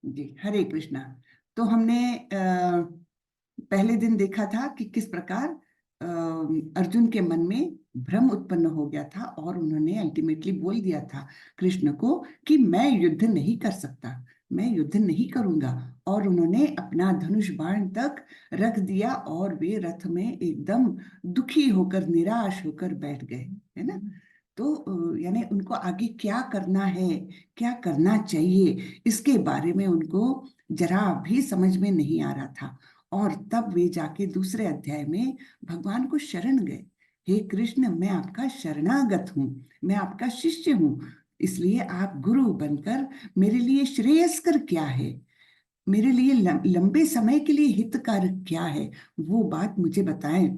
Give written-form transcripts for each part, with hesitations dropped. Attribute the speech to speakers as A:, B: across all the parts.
A: जी, हरे कृष्णा। तो हमने पहले दिन देखा था कि किस प्रकार अर्जुन के मन में भ्रम उत्पन्न हो गया था और उन्होंने अल्टीमेटली बोल दिया था कृष्ण को कि मैं युद्ध नहीं कर सकता, मैं युद्ध नहीं करूंगा। और उन्होंने अपना धनुष बाण तक रख दिया और वे रथ में एकदम दुखी होकर, निराश होकर बैठ गए, है ना। तो यानी उनको आगे क्या करना है, क्या करना चाहिए, इसके बारे में उनको जरा भी समझ में नहीं आ रहा था। और तब वे जाके दूसरे अध्याय में भगवान को शरण गए। हे कृष्ण, मैं आपका शरणागत हूँ, मैं आपका शिष्य हूँ, इसलिए आप गुरु बनकर मेरे लिए श्रेयस्कर क्या है, मेरे लिए लंबे समय के लिए हितकारक क्या है, वो बात मुझे बताएं।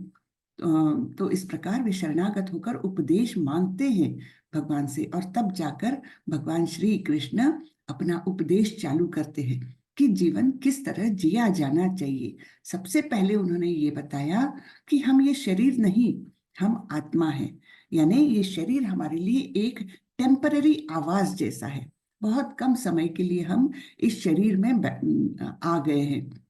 A: तो इस प्रकार वे शरणागत होकर उपदेश मांगते हैं भगवान से, और तब जाकर भगवान श्री कृष्ण अपना उपदेश चालू करते हैं कि जीवन किस तरह जिया जाना चाहिए। सबसे पहले उन्होंने ये बताया कि हम ये शरीर नहीं, हम आत्मा है। यानी ये शरीर हमारे लिए एक टेम्पररी आवास जैसा है। बहुत कम समय के लिए हम इस शरीर में आ गए हैं।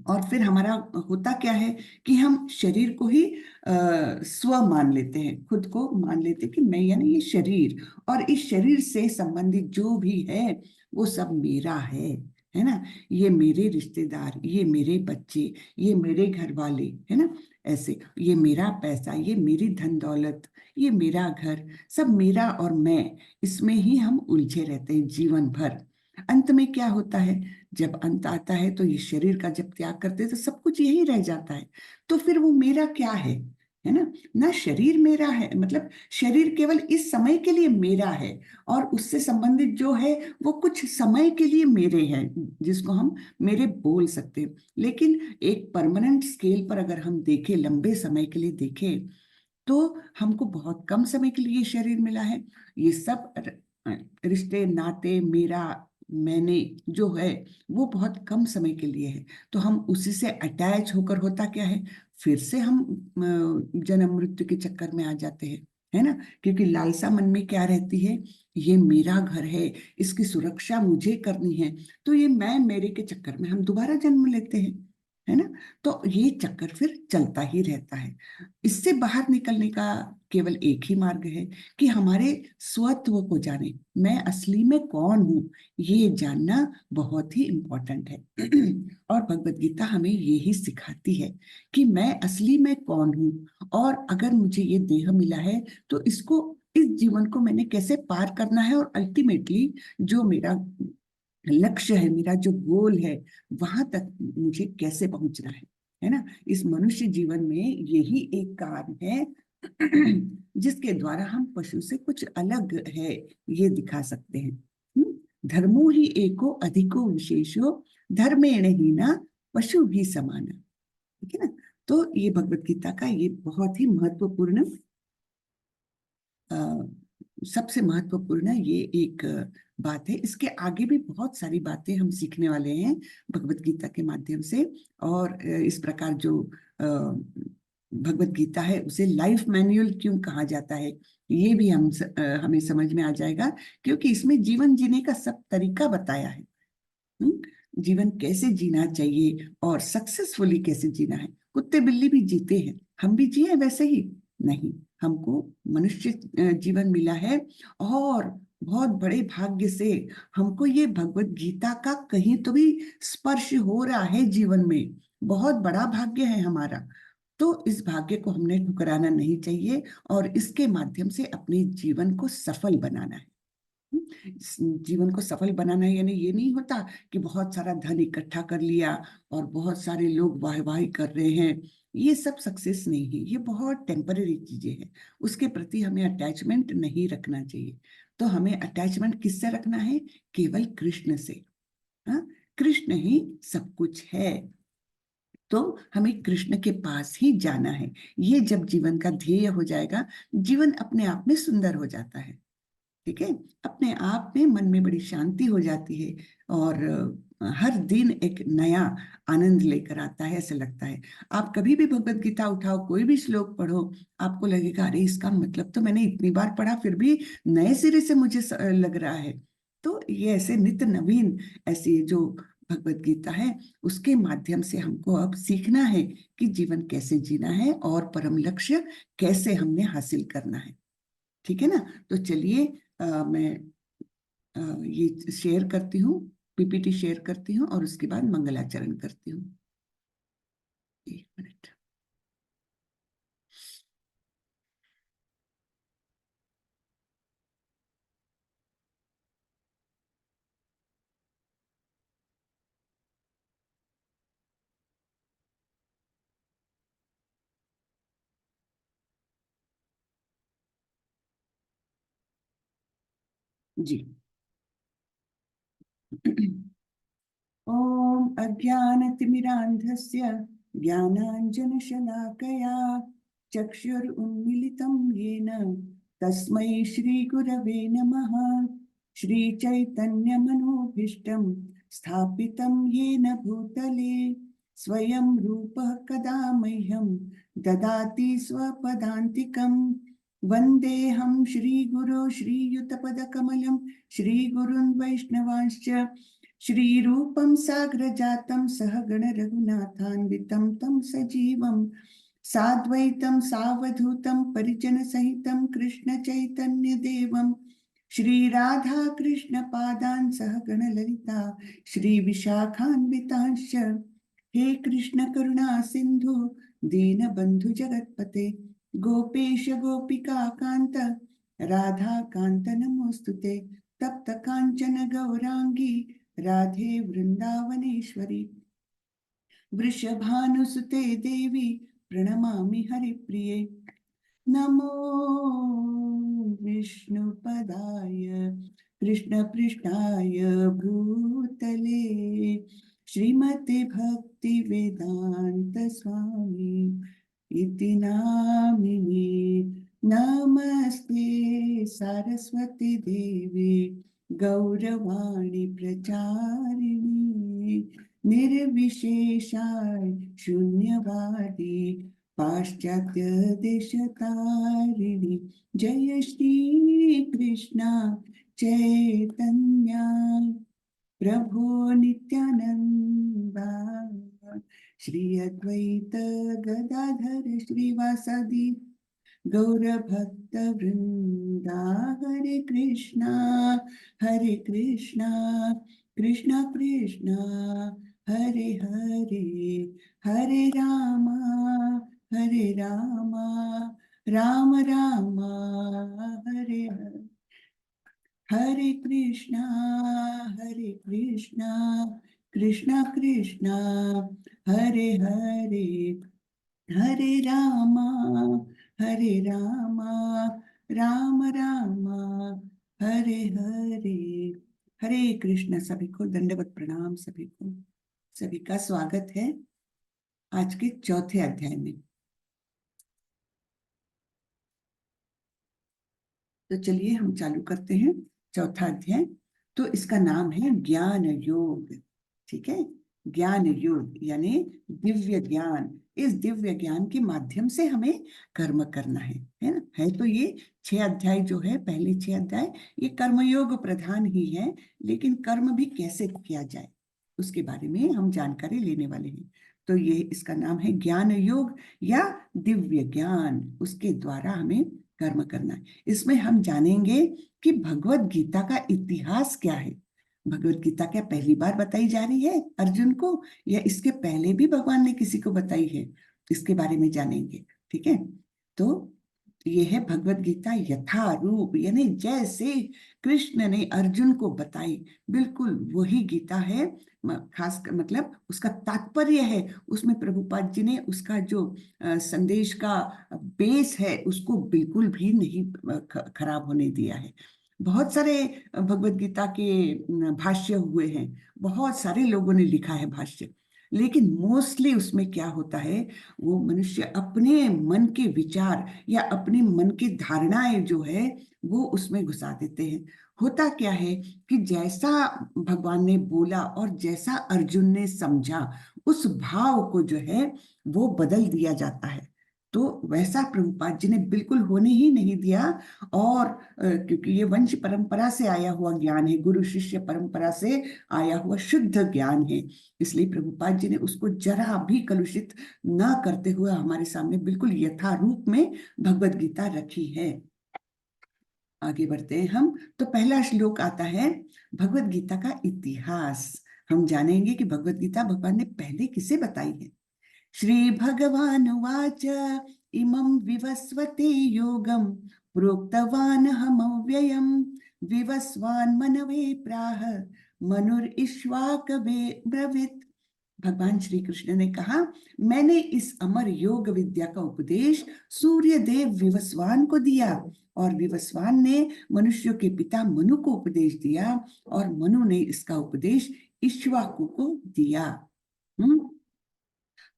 A: और फिर हमारा होता क्या है कि हम शरीर को ही स्व मान लेते हैं, खुद को मान लेते हैं कि मैं, यानी ये शरीर, और इस शरीर से संबंधित जो भी है वो सब मेरा है ना। ये मेरे रिश्तेदार, ये मेरे बच्चे, ये मेरे घर वाले, है ना। ऐसे ये मेरा पैसा, ये मेरी धन दौलत, ये मेरा घर, सब मेरा और मैं, इसमें ही हम उलझे रहते हैं जीवन भर। अंत में क्या होता है, जब अंत आता है तो ये शरीर का जब त्याग करते हैं तो सब कुछ यही रह जाता है। तो फिर वो मेरा क्या है ना। ना शरीर मेरा है, मतलब शरीर केवल इस समय के लिए मेरा है, और उससे संबंधित जो है वो कुछ समय के लिए मेरे हैं, जिसको हम मेरे बोल सकते हैं। लेकिन एक परमानेंट स्केल पर अगर हम देखें, लंबे समय के लिए देखें, तो हमको बहुत कम समय के लिए ये शरीर मिला है। ये सब रिश्ते नाते, मेरा, मैंने जो है वो बहुत कम समय के लिए है। तो हम उसी से अटैच होकर, होता क्या है, फिर से हम जन्म मृत्यु के चक्कर में आ जाते हैं, है ना। क्योंकि लालसा मन में क्या रहती है, ये मेरा घर है, इसकी सुरक्षा मुझे करनी है। तो ये मैं मेरे के चक्कर में हम दोबारा जन्म लेते हैं, है ना। तो ये चक्कर फिर चलता ही रहता है। इससे बाहर निकलने का केवल एक ही मार्ग है कि हमारे स्वत्व को जाने, मैं असली में कौन हूँ, ये जानना बहुत ही इंपॉर्टेंट है। और भगवत गीता हमें ये ही सिखाती है कि मैं असली में कौन हूँ, और अगर मुझे ये देह मिला है तो इसको, इस जीवन को मैंने कैसे पार करना है, और अल्टीमेटली जो मेरा लक्ष्य है, मेरा जो गोल है, वहां तक मुझे कैसे पहुंचना है ना। इस मनुष्य जीवन में यही एक कारण है जिसके द्वारा हम पशु से कुछ अलग है ये दिखा सकते हैं। धर्मो ही एको अधिको विशेषो, धर्मेण ही ना पशु भी समाना। ठीक है ना। तो ये भगवत गीता का ये बहुत ही महत्वपूर्ण, सबसे महत्वपूर्ण ये एक बात है। इसके आगे भी बहुत सारी बातें हम सीखने वाले हैं भगवत गीता के माध्यम से। और इस प्रकार जो भगवत गीता है उसे लाइफ मैन्युअल क्यों कहा जाता है, ये भी हमें समझ में आ जाएगा, क्योंकि इसमें जीवन जीने का सब तरीका बताया है। जीवन कैसे जीना चाहिए और सक्सेसफुली कैसे जीना है। कुत्ते बिल्ली भी जीते हैं, हम भी जिए वैसे ही। नहीं, हमको मनुष्य जीवन मिला है, और बहुत बड़े भाग्य से हमको ये भगवत गीता का कहीं तो भी स्पर्श हो रहा है जीवन में। बहुत बड़ा भाग्य है हमारा। तो इस भाग्य को हमने ठुकराना नहीं चाहिए, और इसके माध्यम से अपने जीवन को सफल बनाना है। जीवन को सफल बनाना है, यानी ये नहीं होता कि बहुत सारा धन इकट्ठा कर लिया और बहुत सारे लोग वाहवाही कर रहे हैं। ये सब सक्सेस नहीं है, ये बहुत टेम्पररी चीजें हैं। उसके प्रति हमें अटैचमेंट नहीं रखना चाहिए। तो हमें अटैचमेंट किससे रखना है, केवल कृष्ण से। हाँ, कृष्ण ही सब कुछ है। तो हमें कृष्ण के पास ही जाना है। ये जब जीवन का ध्येय हो जाएगा, जीवन अपने आप में सुंदर हो जाता है। ठीक है, अपने आप में मन में बड़ी शांति हो जाती है, और हर दिन एक नया आनंद लेकर आता है, ऐसा लगता है। आप कभी भी भगवत गीता उठाओ, कोई भी श्लोक पढ़ो, आपको लगेगा अरे इसका मतलब तो मैंने इतनी बार पढ़ा फिर भी नए सिरे से मुझे लग रहा है। तो ये ऐसे नित्य नवीन ऐसी जो भगवत गीता है उसके माध्यम से हमको अब सीखना है कि जीवन कैसे जीना है और परम लक्ष्य कैसे हमने हासिल करना है। ठीक है ना। तो चलिए मैं ये शेयर करती हूँ, पीपीटी शेयर करती हूँ और उसके बाद मंगलाचरण करती हूँ। एक मिनट। जी। ॐ अज्ञानतिमिरान्धस्य ज्ञानाञ्जनशलाकया चक्षुरुन्मीलितं येन तस्मै श्रीगुरवे नमः। श्रीचैतन्यमनोभीष्टं स्थापितं येन भूतले स्वयं रूपः कदा मह्यं ददाति स्वपदान्तिकम्। वन्देऽहं श्रीगुरो श्रीयुतपदकमलं श्रीगुरुन् वैष्णवांश्च श्रीरूपं साग्रजातं सहगण रघुनाथान्वितं तं सजीवं साद्वैतं सावधूतं परिजनसहितं कृष्ण चैतन्य देवं श्रीराधा कृष्ण पादान् सहगण ललिता श्री विशाखान्वितांश्च। हे कृष्ण करुणा सिंधु दीनबंधु जगत्पते गोपेश गोपिका कांत राधा कांत नमोस्तुते तप्त कांचन गौरांगी राधे वृंदावनेश्वरी वृषभानुसुते देवी प्रणमामि हरिप्रिये। नमो विष्णुपदाय कृष्णपृष्ठाय भूतले श्रीमते भक्ति वेदांत स्वामी इति नामिने। नमस्ते सरस्वती देवी गौरवाणी प्रचारिणी निर्विशेषाय शून्यवादी पाश्चात्य देशतारिणी। जय श्री कृष्णा चैतन्य प्रभु नित्यानंदा श्री अद्वैत गदाधर श्रीवासादि गौरभक्त वृंदा। हरे कृष्णा कृष्णा कृष्णा हरे हरे हरे रामा राम राम हरे हरे। हरे कृष्णा कृष्णा कृष्णा हरे हरे हरे रामा राम राम हरे हरे। हरे कृष्ण। सभी को दंडवत प्रणाम। सभी को, सभी का स्वागत है आज के चौथे अध्याय में। तो चलिए हम चालू करते हैं चौथा अध्याय। तो इसका नाम है ज्ञान योग। ठीक है, ज्ञान योग यानी दिव्य ज्ञान। इस दिव्य ज्ञान के माध्यम से हमें कर्म करना है ना। है तो ये 6 अध्याय जो है, पहले 6 अध्याय ये कर्मयोग प्रधान ही है, लेकिन कर्म भी कैसे किया जाए उसके बारे में हम जानकारी लेने वाले हैं। तो ये इसका नाम है ज्ञान योग या दिव्य ज्ञान, उसके द्वारा हमें कर्म करना है। इसमें हम जानेंगे कि भगवत गीता का इतिहास क्या है। भगवत गीता क्या पहली बार बताई जा रही है अर्जुन को, या इसके पहले भी भगवान ने किसी को बताई है, इसके बारे में जानेंगे। ठीक है, तो ये है भगवत गीता यथा रूप, यानी जैसे कृष्ण ने अर्जुन को बताई बिल्कुल वही गीता है। खास मतलब उसका तात्पर्य है, उसमें प्रभुपाद जी ने उसका जो संदेश का बेस है उसको बिल्कुल भी नहीं खराब होने दिया है। बहुत सारे भगवत गीता के भाष्य हुए हैं, बहुत सारे लोगों ने लिखा है भाष्य, लेकिन मोस्टली उसमें क्या होता है, वो मनुष्य अपने मन के विचार या अपने मन की धारणाएं जो है वो उसमें घुसा देते हैं। होता क्या है कि जैसा भगवान ने बोला और जैसा अर्जुन ने समझा, उस भाव को जो है वो बदल दिया जाता है। तो वैसा प्रभुपाद जी ने बिल्कुल होने ही नहीं दिया। और क्योंकि ये वंश परंपरा से आया हुआ ज्ञान है, गुरु शिष्य परंपरा से आया हुआ शुद्ध ज्ञान है, इसलिए प्रभुपाद जी ने उसको जरा भी कलुषित ना करते हुए हमारे सामने बिल्कुल यथारूप में भगवत गीता रखी है। आगे बढ़ते हैं हम। तो पहला श्लोक आता है भगवत गीता का इतिहास। हम जानेंगे कि भगवत गीता भगवान ने पहले किसे बताई है। श्री भगवान उवाच इमं विवस्वते योगं प्रोक्तवान हमव्ययम् विवस्वान् मनवे प्राह मनुरिक्ष्वाकवे ब्रवीत्। भगवान श्री कृष्ण ने कहा, मैंने इस अमर योग विद्या का उपदेश सूर्य देव विवस्वान को दिया और विवस्वान ने मनुष्यों के पिता मनु को उपदेश दिया और मनु ने इसका उपदेश इक्ष्वाकु को दिया।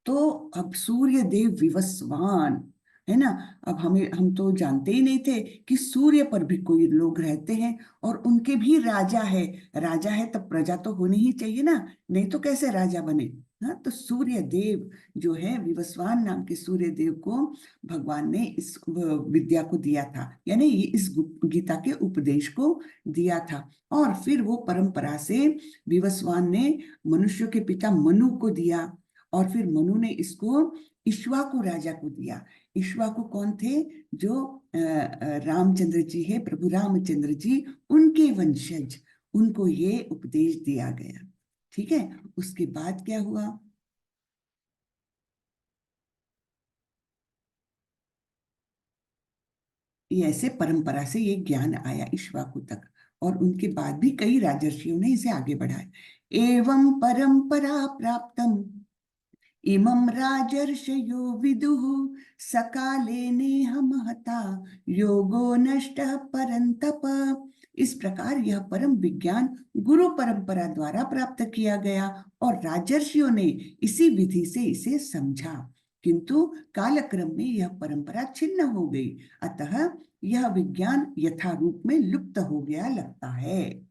A: तो अब सूर्य देव विवस्वान है ना। अब हम तो जानते ही नहीं थे कि सूर्य पर भी कोई लोग रहते हैं और उनके भी राजा है। राजा है तब प्रजा तो होनी ही चाहिए ना, नहीं तो कैसे राजा बने। हाँ, तो सूर्य देव जो है, विवस्वान नाम के सूर्य देव को भगवान ने इस विद्या को दिया था, यानी ये इस गीता के उपदेश को दिया था। और फिर वो परंपरा से विवस्वान ने मनुष्यों के पिता मनु को दिया और फिर मनु ने इसको इक्ष्वाकु राजा को दिया। इक्ष्वाकु कौन थे? जो रामचंद्र जी है, प्रभु रामचंद्र जी, उनके वंशज, उनको ये उपदेश दिया गया। ठीक है, उसके बाद क्या हुआ? ये ऐसे परंपरा से ये ज्ञान आया इक्ष्वाकु तक और उनके बाद भी कई राजर्षियों ने इसे आगे बढ़ाया। एवं परंपरा प्राप्तम इमं राजर्षयो विदुः सकाले नेह महता योगो नष्टः परंतप। इस प्रकार यह परम विज्ञान गुरु परंपरा द्वारा प्राप्त किया गया और राजर्षियों ने इसी विधि से इसे समझा, किंतु कालक्रम में यह परंपरा छिन्न हो गई, अतः यह विज्ञान यथारूप में लुप्त हो गया लगता है।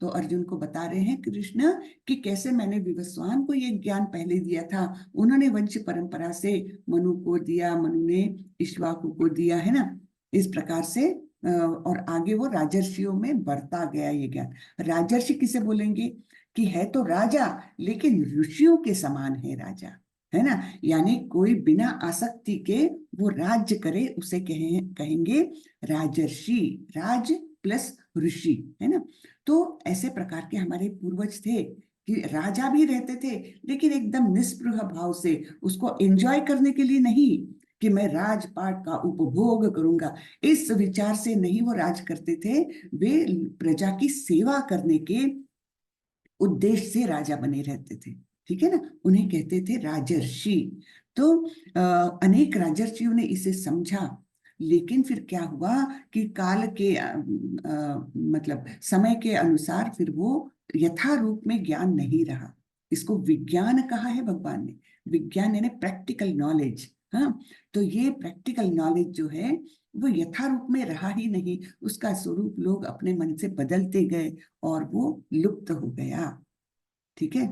A: तो अर्जुन को बता रहे हैं कृष्ण कि कैसे मैंने विवस्वान को ये ज्ञान पहले दिया था, उन्होंने वंश परंपरा से मनु को दिया, मनु ने इक्ष्वाकु को दिया, है ना। इस प्रकार से और आगे वो राजर्षियों में बढ़ता गया ये ज्ञान। राजर्षि किसे बोलेंगे? कि है तो राजा लेकिन ऋषियों के समान है राजा, है ना। यानी कोई बिना आसक्ति के वो राज्य करे उसे कहेंगे राजर्षि। राज प्लस ऋषि, है ना। तो ऐसे प्रकार के हमारे पूर्वज थे कि राजा भी रहते थे लेकिन एकदम निस्पृह भाव से, उसको एंजॉय करने के लिए नहीं कि मैं राजपाट का उपभोग करूंगा, इस विचार से नहीं वो राज करते थे। वे प्रजा की सेवा करने के उद्देश्य से राजा बने रहते थे, ठीक है ना। उन्हें कहते थे राजर्षि। तो अनेक राजर्षियों ने इसे समझा, लेकिन फिर क्या हुआ कि काल के मतलब समय के अनुसार फिर वो यथारूप में ज्ञान नहीं रहा। इसको विज्ञान कहा है भगवान ने। विज्ञान यानी प्रैक्टिकल नॉलेज। हाँ, तो ये प्रैक्टिकल नॉलेज जो है वो यथारूप में रहा ही नहीं, उसका स्वरूप लोग अपने मन से बदलते गए और वो लुप्त हो गया। ठीक है।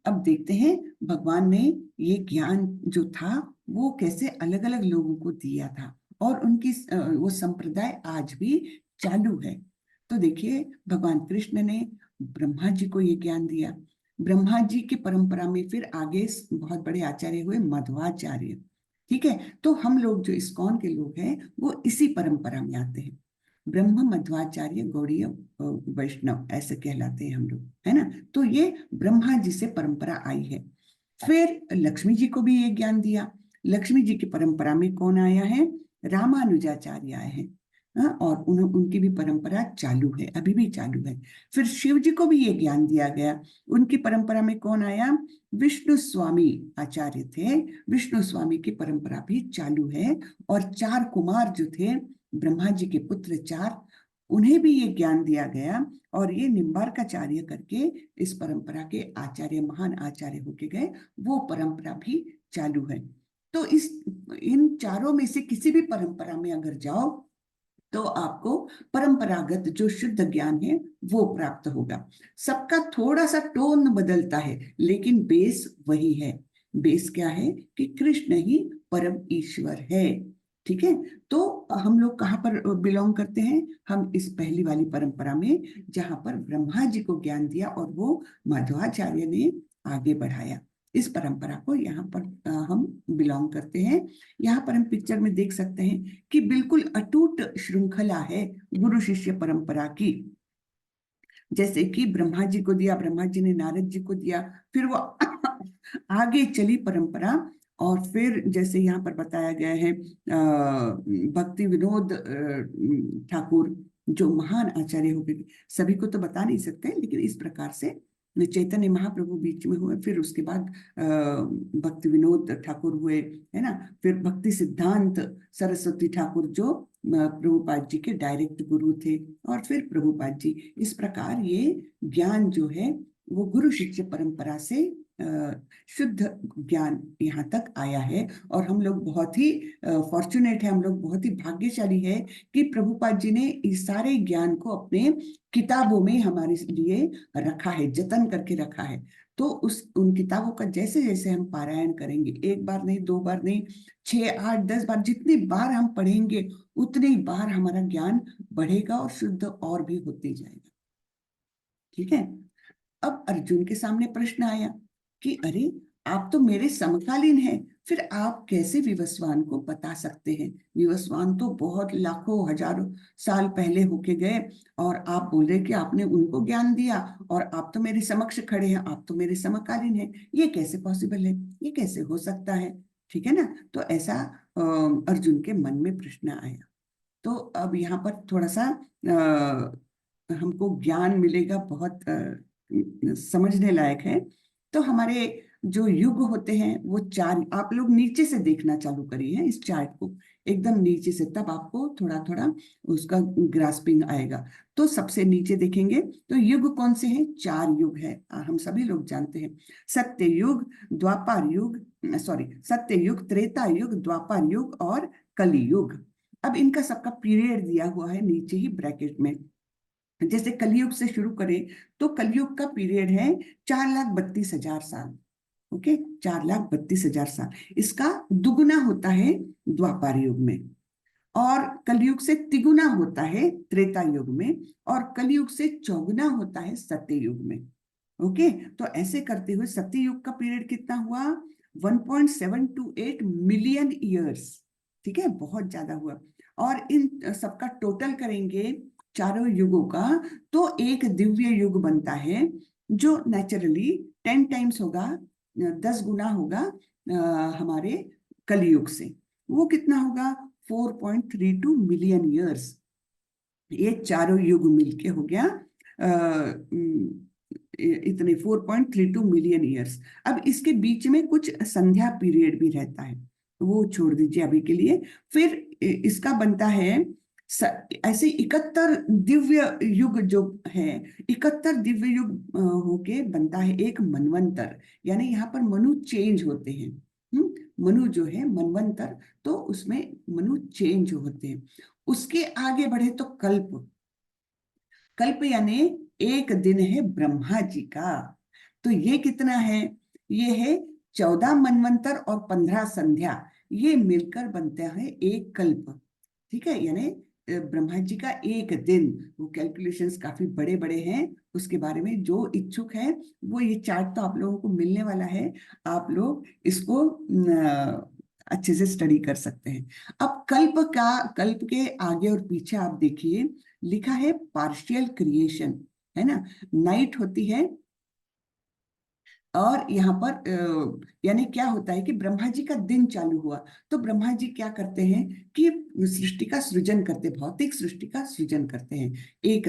A: अब देखते हैं भगवान ने ये ज्ञान जो था वो कैसे अलग अलग लोगों को दिया था और उनकी वो संप्रदाय आज भी चालू है। तो देखिए, भगवान कृष्ण ने ब्रह्मा जी को ये ज्ञान दिया। ब्रह्मा जी की परंपरा में फिर आगे बहुत बड़े आचार्य हुए मध्वाचार्य। ठीक है, तो हम लोग जो इस्कॉन के लोग हैं वो इसी परंपरा में आते हैं। ब्रह्म मध्वाचार्य गौड़ीय वैष्णव ऐसे कहलाते हैं हम लोग, है ना। तो ये ब्रह्मा जी से परंपरा आई है। फिर लक्ष्मी जी को भी ये ज्ञान दिया। लक्ष्मी जी की परंपरा में कौन आया है? रामानुजाचार्य आए हैं। हाँ, और उनकी भी परंपरा चालू है, अभी भी चालू है। फिर शिव जी को भी ये ज्ञान दिया गया। उनकी परंपरा में कौन आया? विष्णु स्वामी आचार्य थे। विष्णु स्वामी की परंपरा भी चालू है। और चार कुमार जो थे, ब्रह्मा जी के पुत्र चार, उन्हें भी ये ज्ञान दिया गया और ये निम्बार्काचार्य करके इस परंपरा के आचार्य, महान आचार्य होके गए। वो परंपरा भी चालू है। तो इस इन चारों में से किसी भी परंपरा में अगर जाओ तो आपको परंपरागत जो शुद्ध ज्ञान है वो प्राप्त होगा। सबका थोड़ा सा टोन बदलता है, लेकिन बेस वही है। बेस क्या है कि कृष्ण ही परम ईश्वर है। ठीक है, तो हम लोग कहाँ पर बिलोंग करते हैं? हम इस पहली वाली परंपरा में, जहां पर ब्रह्मा जी को ज्ञान दिया और वो माधवाचार्य ने आगे बढ़ाया। इस परंपरा को यहाँ पर हम बिलोंग करते हैं। यहाँ पर हम पिक्चर में देख सकते हैं कि बिल्कुल अटूट श्रृंखला है गुरु शिष्य परंपरा की। जैसे कि ब्रह्मा जी को दिया, ब्रह्मा जी ने नारद जी को दिया, फिर वो आगे चली परंपरा। और फिर जैसे यहाँ पर बताया गया है, भक्ति विनोद ठाकुर जो महान आचार्य हो गए, सभी को तो बता नहीं सकते, लेकिन इस प्रकार से चैतन्य महाप्रभु बीच में हुए, फिर उसके बाद भक्ति विनोद ठाकुर हुए, है ना। फिर भक्ति सिद्धांत सरस्वती ठाकुर जो प्रभुपाद जी के डायरेक्ट गुरु थे, और फिर प्रभुपाद जी। इस प्रकार ये ज्ञान जो है वो गुरु शिष्य परंपरा से शुद्ध ज्ञान यहाँ तक आया है। और हम लोग बहुत ही फॉर्चुनेट है, हम लोग बहुत ही भाग्यशाली है कि प्रभुपाद जी ने इस सारे ज्ञान को अपने किताबों में हमारे लिए रखा है, जतन करके रखा है। तो उन किताबों का जैसे जैसे हम पारायण करेंगे, एक बार नहीं, दो बार नहीं, 6, 8, 10 बार, जितनी बार हम पढ़ेंगे उतनी बार हमारा ज्ञान बढ़ेगा और शुद्ध और भी होते जाएगा। ठीक है। अब अर्जुन के सामने प्रश्न आया कि अरे, आप तो मेरे समकालीन हैं, फिर आप कैसे विवस्वान को बता सकते हैं? विवस्वान तो बहुत लाखों हजारों साल पहले होके गए, और आप बोल रहे कि आपने उनको ज्ञान दिया और आप तो मेरे समक्ष खड़े हैं, आप तो मेरे समकालीन हैं। ये कैसे पॉसिबल है? ये कैसे हो सकता है? ठीक है ना। तो ऐसा अर्जुन के मन में प्रश्न आया। तो अब यहाँ पर थोड़ा सा हमको ज्ञान मिलेगा, बहुत समझने लायक है। तो हमारे जो युग होते हैं वो चार, आप लोग नीचे से देखना चालू करिए हैं इस चार्ट को, एकदम नीचे से, तब आपको थोड़ा थोड़ा उसका ग्रास्पिंग आएगा। तो सबसे नीचे देखेंगे तो युग कौन से हैं? 4 युग है, हम सभी लोग जानते हैं। सत्य युग, द्वापर युग, सॉरी, सत्य युग, त्रेता युग, द्वापर युग और कली युग। अब इनका सबका पीरियड दिया हुआ है नीचे ही ब्रैकेट में। जैसे कलयुग से शुरू करें तो कलयुग का पीरियड है 4,32,000 साल। ओके, 4,32,000 साल। इसका दुगुना होता है द्वापर युग में, और कलयुग से तिगुना होता है त्रेता युग में, और कलयुग से चौगुना होता है सत्य युग में। ओके, तो ऐसे करते हुए सत्य युग का पीरियड कितना हुआ? 1.728 मिलियन ईयर्स। ठीक है, बहुत ज्यादा हुआ। और इन सबका टोटल करेंगे चारों युगों का, तो एक दिव्य युग बनता है, जो नेचुरली 10 टाइम्स होगा, 10 गुना होगा हमारे कलयुग से। वो कितना होगा? 4.32 मिलियन ईयर्स। ये चारों युग मिलके हो गया इतने 4.32 मिलियन ईयर्स। अब इसके बीच में कुछ संध्या पीरियड भी रहता है, वो छोड़ दीजिए अभी के लिए। फिर इसका बनता है ऐसे 71 दिव्य युग जो है, 71 दिव्य युग होके बनता है एक मनवंतर। यानी यहाँ पर मनु चेंज होते हैं। मनु जो है मनवंतर, तो उसमें मनु चेंज होते हैं। उसके आगे बढ़े तो कल्प। कल्प यानी एक दिन है ब्रह्मा जी का। तो ये कितना है? ये है 14 मनवंतर और 15 संध्या, ये मिलकर बनता है एक कल्प। ठीक है, यानी ब्रह्मा जी का एक दिन। वो कैलकुलेशंस काफी बड़े बड़े हैं, उसके बारे में जो इच्छुक है वो ये चार्ट तो आप लोगों को मिलने वाला है, आप लोग इसको अच्छे से स्टडी कर सकते हैं। अब कल्प के आगे और पीछे आप देखिए, लिखा है पार्शियल क्रिएशन, है ना। नाइट होती है, और यहाँ पर यानी क्या होता है कि ब्रह्मा जी का दिन चालू हुआ, तो ब्रह्मा जी क्या करते हैं कि सृष्टि का सृजन करते, भौतिक सृष्टि का सृजन करते हैं एक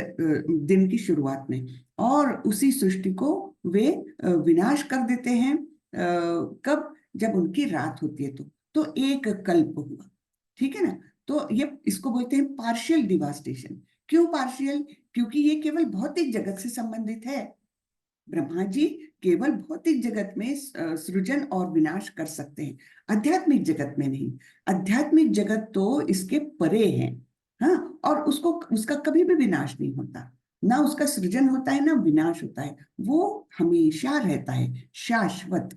A: दिन की शुरुआत में, और उसी सृष्टि को वे विनाश कर देते हैं कब? जब उनकी रात होती है तो एक कल्प हुआ। ठीक है ना। तो ये इसको बोलते हैं पार्शियल डिवास्टेशन। क्यों पार्शियल? क्योंकि ये केवल भौतिक जगत से संबंधित है। ब्रह्मा जी केवल भौतिक जगत में सृजन और विनाश कर सकते हैं, आध्यात्मिक जगत में नहीं। आध्यात्मिक जगत तो इसके परे है। हाँ, और उसको उसका कभी भी विनाश नहीं होता, ना उसका सृजन होता है ना विनाश होता है, वो हमेशा रहता है, शाश्वत।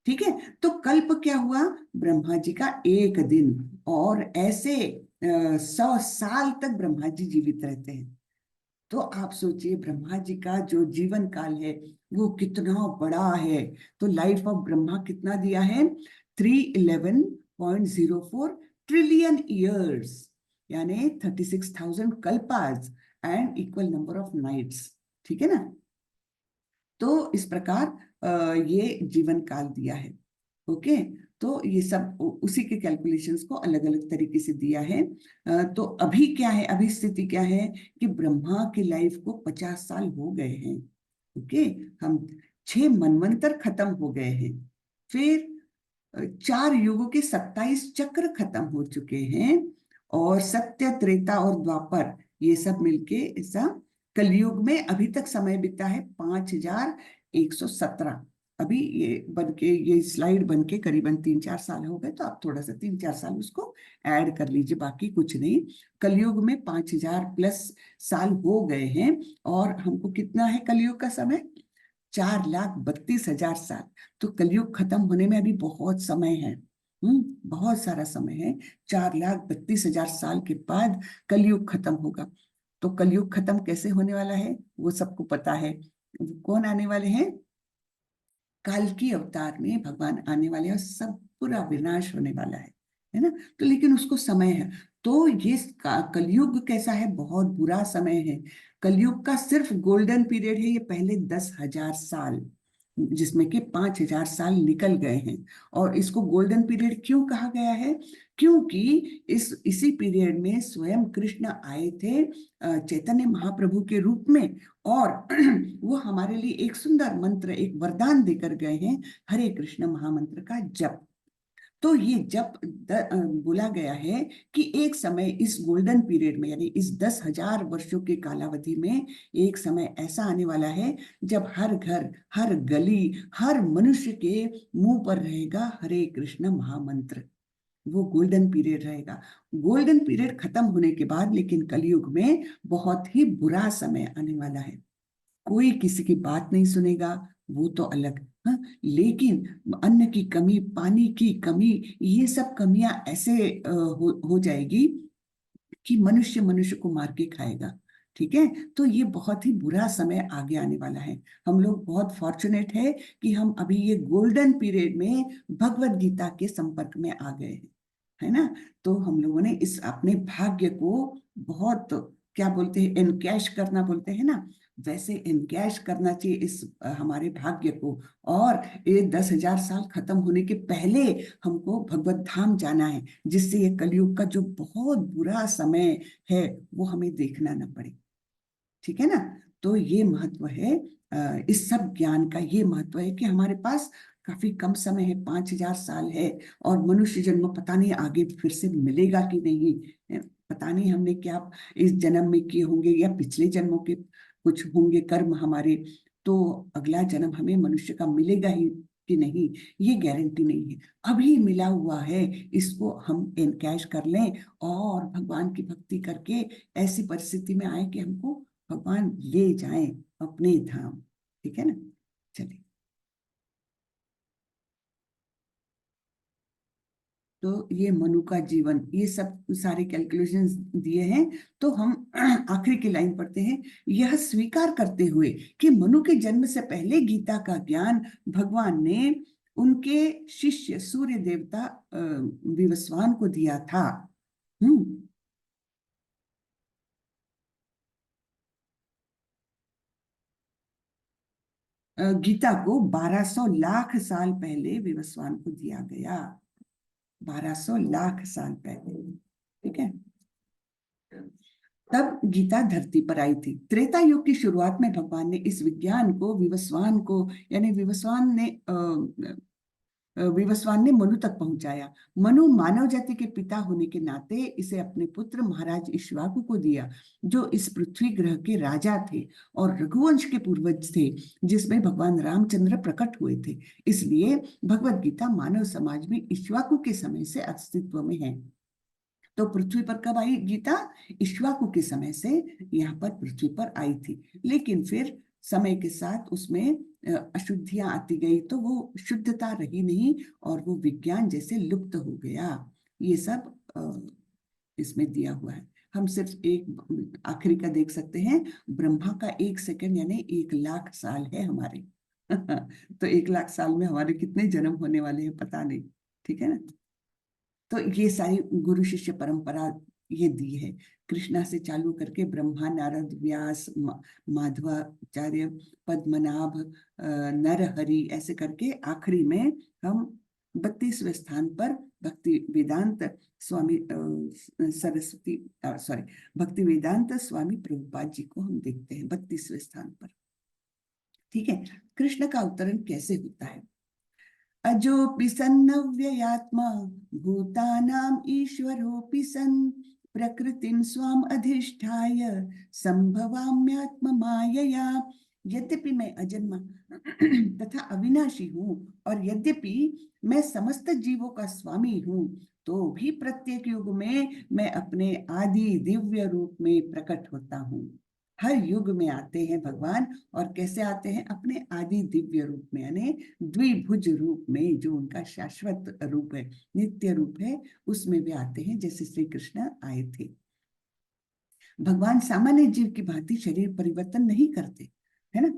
A: ठीक है, तो कल्प क्या हुआ, ब्रह्मा जी का एक दिन, और ऐसे 100 साल तक ब्रह्मा जी जीवित रहते हैं। तो आप सोचिए ब्रह्मा जी का जो जीवन काल है वो कितना बड़ा है। तो लाइफ ऑफ ब्रह्मा कितना दिया है, 311.04 ट्रिलियन ईयर्स, यानी 36,000 कल्पास and equal number of nights. ठीक है ना, तो इस प्रकार ये जीवन काल दिया है। ओके, तो ये सब उसी के कैलकुलेशंस को अलग अलग तरीके से दिया है। तो अभी क्या है, अभी स्थिति क्या है कि ब्रह्मा की लाइफ को 50 साल हो गए हैं। ओके, हम 6 मनवंतर खत्म हो गए हैं, फिर 4 युगों के 27 चक्र खत्म हो चुके हैं, और सत्य, त्रेता और द्वापर ये सब मिलके ऐसा कलयुग में अभी तक समय बीता है 5117। अभी ये बन के, ये स्लाइड बन के करीबन 3-4 साल हो गए, तो आप थोड़ा सा 3-4 साल उसको ऐड कर लीजिए, बाकी कुछ नहीं। कलयुग में 5000 प्लस साल हो गए हैं, और हमको कितना है कलयुग का समय, 4,32,000 साल। तो कलयुग खत्म होने में अभी बहुत समय है, बहुत सारा समय है। 4,32,000 साल के बाद कलयुग खत्म होगा। तो कलयुग खत्म कैसे होने वाला है वो सबको पता है। कौन आने वाले हैं, काल की अवतार में भगवान आने वाले हैं, और सब पूरा विनाश होने वाला है ना। तो लेकिन उसको समय है। तो ये कलयुग कैसा है, बहुत बुरा समय है। कलयुग का सिर्फ गोल्डन पीरियड है ये पहले 10,000 साल, जिसमें कि 5,000 साल निकल गए हैं। और इसको गोल्डन पीरियड क्यों कहा गया है, क्योंकि इसी पीरियड में स्वयं कृष्ण आए थे चैतन्य महाप्रभु के रूप में, और वो हमारे लिए एक सुंदर मंत्र, एक वरदान देकर गए हैं, हरे कृष्ण महामंत्र का जप। तो ये जप बोला गया है कि एक समय इस गोल्डन पीरियड में, यानी इस 10,000 वर्षों के कालावधि में, एक समय ऐसा आने वाला है जब हर घर, हर गली, हर मनुष्य के मुंह पर रहेगा हरे कृष्ण महामंत्र। वो गोल्डन पीरियड रहेगा। गोल्डन पीरियड खत्म होने के बाद लेकिन कलयुग में बहुत ही बुरा समय आने वाला है। कोई किसी की बात नहीं सुनेगा, वो तो अलग। हाँ, लेकिन अन्न की कमी, पानी की कमी, ये सब कमियां ऐसे हो जाएगी कि मनुष्य मनुष्य को मार के खाएगा। ठीक है, तो ये बहुत ही बुरा समय आगे आने वाला है। हम लोग बहुत फॉर्चुनेट है कि हम अभी ये गोल्डन पीरियड में भगवत गीता के संपर्क में आ गए हैं, है ना। तो हम लोगों ने इस अपने भाग्य को बहुत, क्या बोलते हैं, एनकैश करना बोलते हैं ना, वैसे एनकैश करना चाहिए इस हमारे भाग्य को। और ये 10,000 साल खत्म होने के पहले हमको भगवत धाम जाना है, जिससे ये कलयुग का जो बहुत बुरा समय है वो हमें देखना ना पड़े। ठीक है ना। तो ये महत्व है, इस सब ज्ञान का ये महत्व है कि हमारे पास काफी कम समय है, 5,000 साल है, और मनुष्य जन्म पता नहीं आगे फिर से मिलेगा कि नहीं। पता नहीं हमने क्या इस जन्म में किए होंगे, या पिछले जन्मों के कुछ होंगे कर्म हमारे, तो अगला जन्म हमें मनुष्य का मिलेगा ही कि नहीं, ये गारंटी नहीं है। अभी मिला हुआ है, इसको हम एनकैश कर लें, और भगवान की भक्ति करके ऐसी परिस्थिति में आए कि हमको भगवान ले जाएं अपने धाम। ठीक है ना, चलिए। तो ये मनु का जीवन, ये सब सारे कैलकुलेशंस दिए हैं। तो हम आखिरी की लाइन पढ़ते हैं, यह स्वीकार करते हुए कि मनु के जन्म से पहले गीता का ज्ञान भगवान ने उनके शिष्य सूर्य देवता विवस्वान को दिया था। हम्म, गीता को 1200 लाख साल पहले विवस्वान को दिया गया, 1200 लाख साल पहले। ठीक है, तब गीता धरती पर आई थी। त्रेता युग की शुरुआत में भगवान ने इस विज्ञान को विवस्वान को, यानी विवस्वान ने मनु तक पहुंचाया। मनु मानव जाति के पिता होने के नाते इसे अपने पुत्र महाराज इक्ष्वाकु को दिया, जो इस पृथ्वी ग्रह के राजा थे और रघुवंश के पूर्वज थे, जिसमें भगवान रामचंद्र प्रकट हुए थे। इसलिए भगवत गीता मानव समाज में इक्ष्वाकु के समय से अस्तित्व में है। तो पृथ्वी पर कब आई गीता? इक्ष्वाकु के समय से यहाँ पर पृथ्वी पर आई थी, लेकिन फिर समय के साथ उसमें अशुद्धियां आती गई, तो वो शुद्धता रही नहीं और वो विज्ञान जैसे लुप्त हो गया। ये सब इसमें दिया हुआ है। हम सिर्फ एक आखिरी का देख सकते हैं, ब्रह्मा का 1 सेकंड यानी 1 लाख साल है हमारे। तो 1 लाख साल में हमारे कितने जन्म होने वाले हैं पता नहीं, ठीक है ना। तो ये सारी गुरु शिष्य परंपरा ये दी है, कृष्णा से चालू करके ब्रह्मा, नारद, व्यास, माधवाचार्य, पद्मनाभ, नरहरि, ऐसे करके आखिरी में हम 32वें स्थान पर भक्ति वेदांत स्वामी सरस्वती सॉरी भक्ति वेदांत स्वामी प्रभुपाद जी को हम देखते हैं 32वें स्थान पर। ठीक है, कृष्ण का अवतरण कैसे होता है? अजोऽपि सन्नव्ययात्मा भूतानां ईश्वरोऽपि सन् प्रकृतिं स्वाम् अधिष्ठाय संभवाम्यात्म मायया। यद्यपि मैं अजन्मा तथा अविनाशी हूँ और यद्यपि मैं समस्त जीवों का स्वामी हूँ, तो भी प्रत्येक युग में मैं अपने आदि दिव्य रूप में प्रकट होता हूँ। हर युग में आते हैं भगवान, और कैसे आते हैं? अपने आदि दिव्य रूप में, यानी द्विभुज रूप में, जो उनका शाश्वत रूप है, नित्य रूप है, उसमें वे आते हैं, जैसे श्री कृष्ण आए थे। भगवान सामान्य जीव की भांति शरीर परिवर्तन नहीं करते, है ना।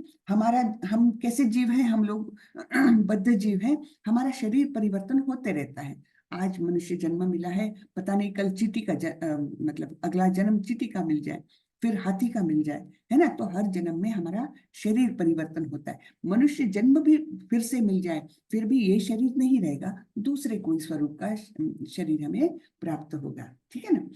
A: हम कैसे जीव हैं? हम लोग बद्ध जीव हैं, हमारा शरीर परिवर्तन होते रहता है। आज मनुष्य जन्म मिला है, पता नहीं कल चींटी का मतलब अगला जन्म चींटी का मिल जाए, फिर हाथी का मिल जाए, है ना। तो हर जन्म में हमारा शरीर परिवर्तन होता है। मनुष्य जन्म भी फिर से मिल जाए, फिर भी ये शरीर नहीं रहेगा, दूसरे कोई स्वरूप का शरीर हमें प्राप्त होगा, ठीक है ना।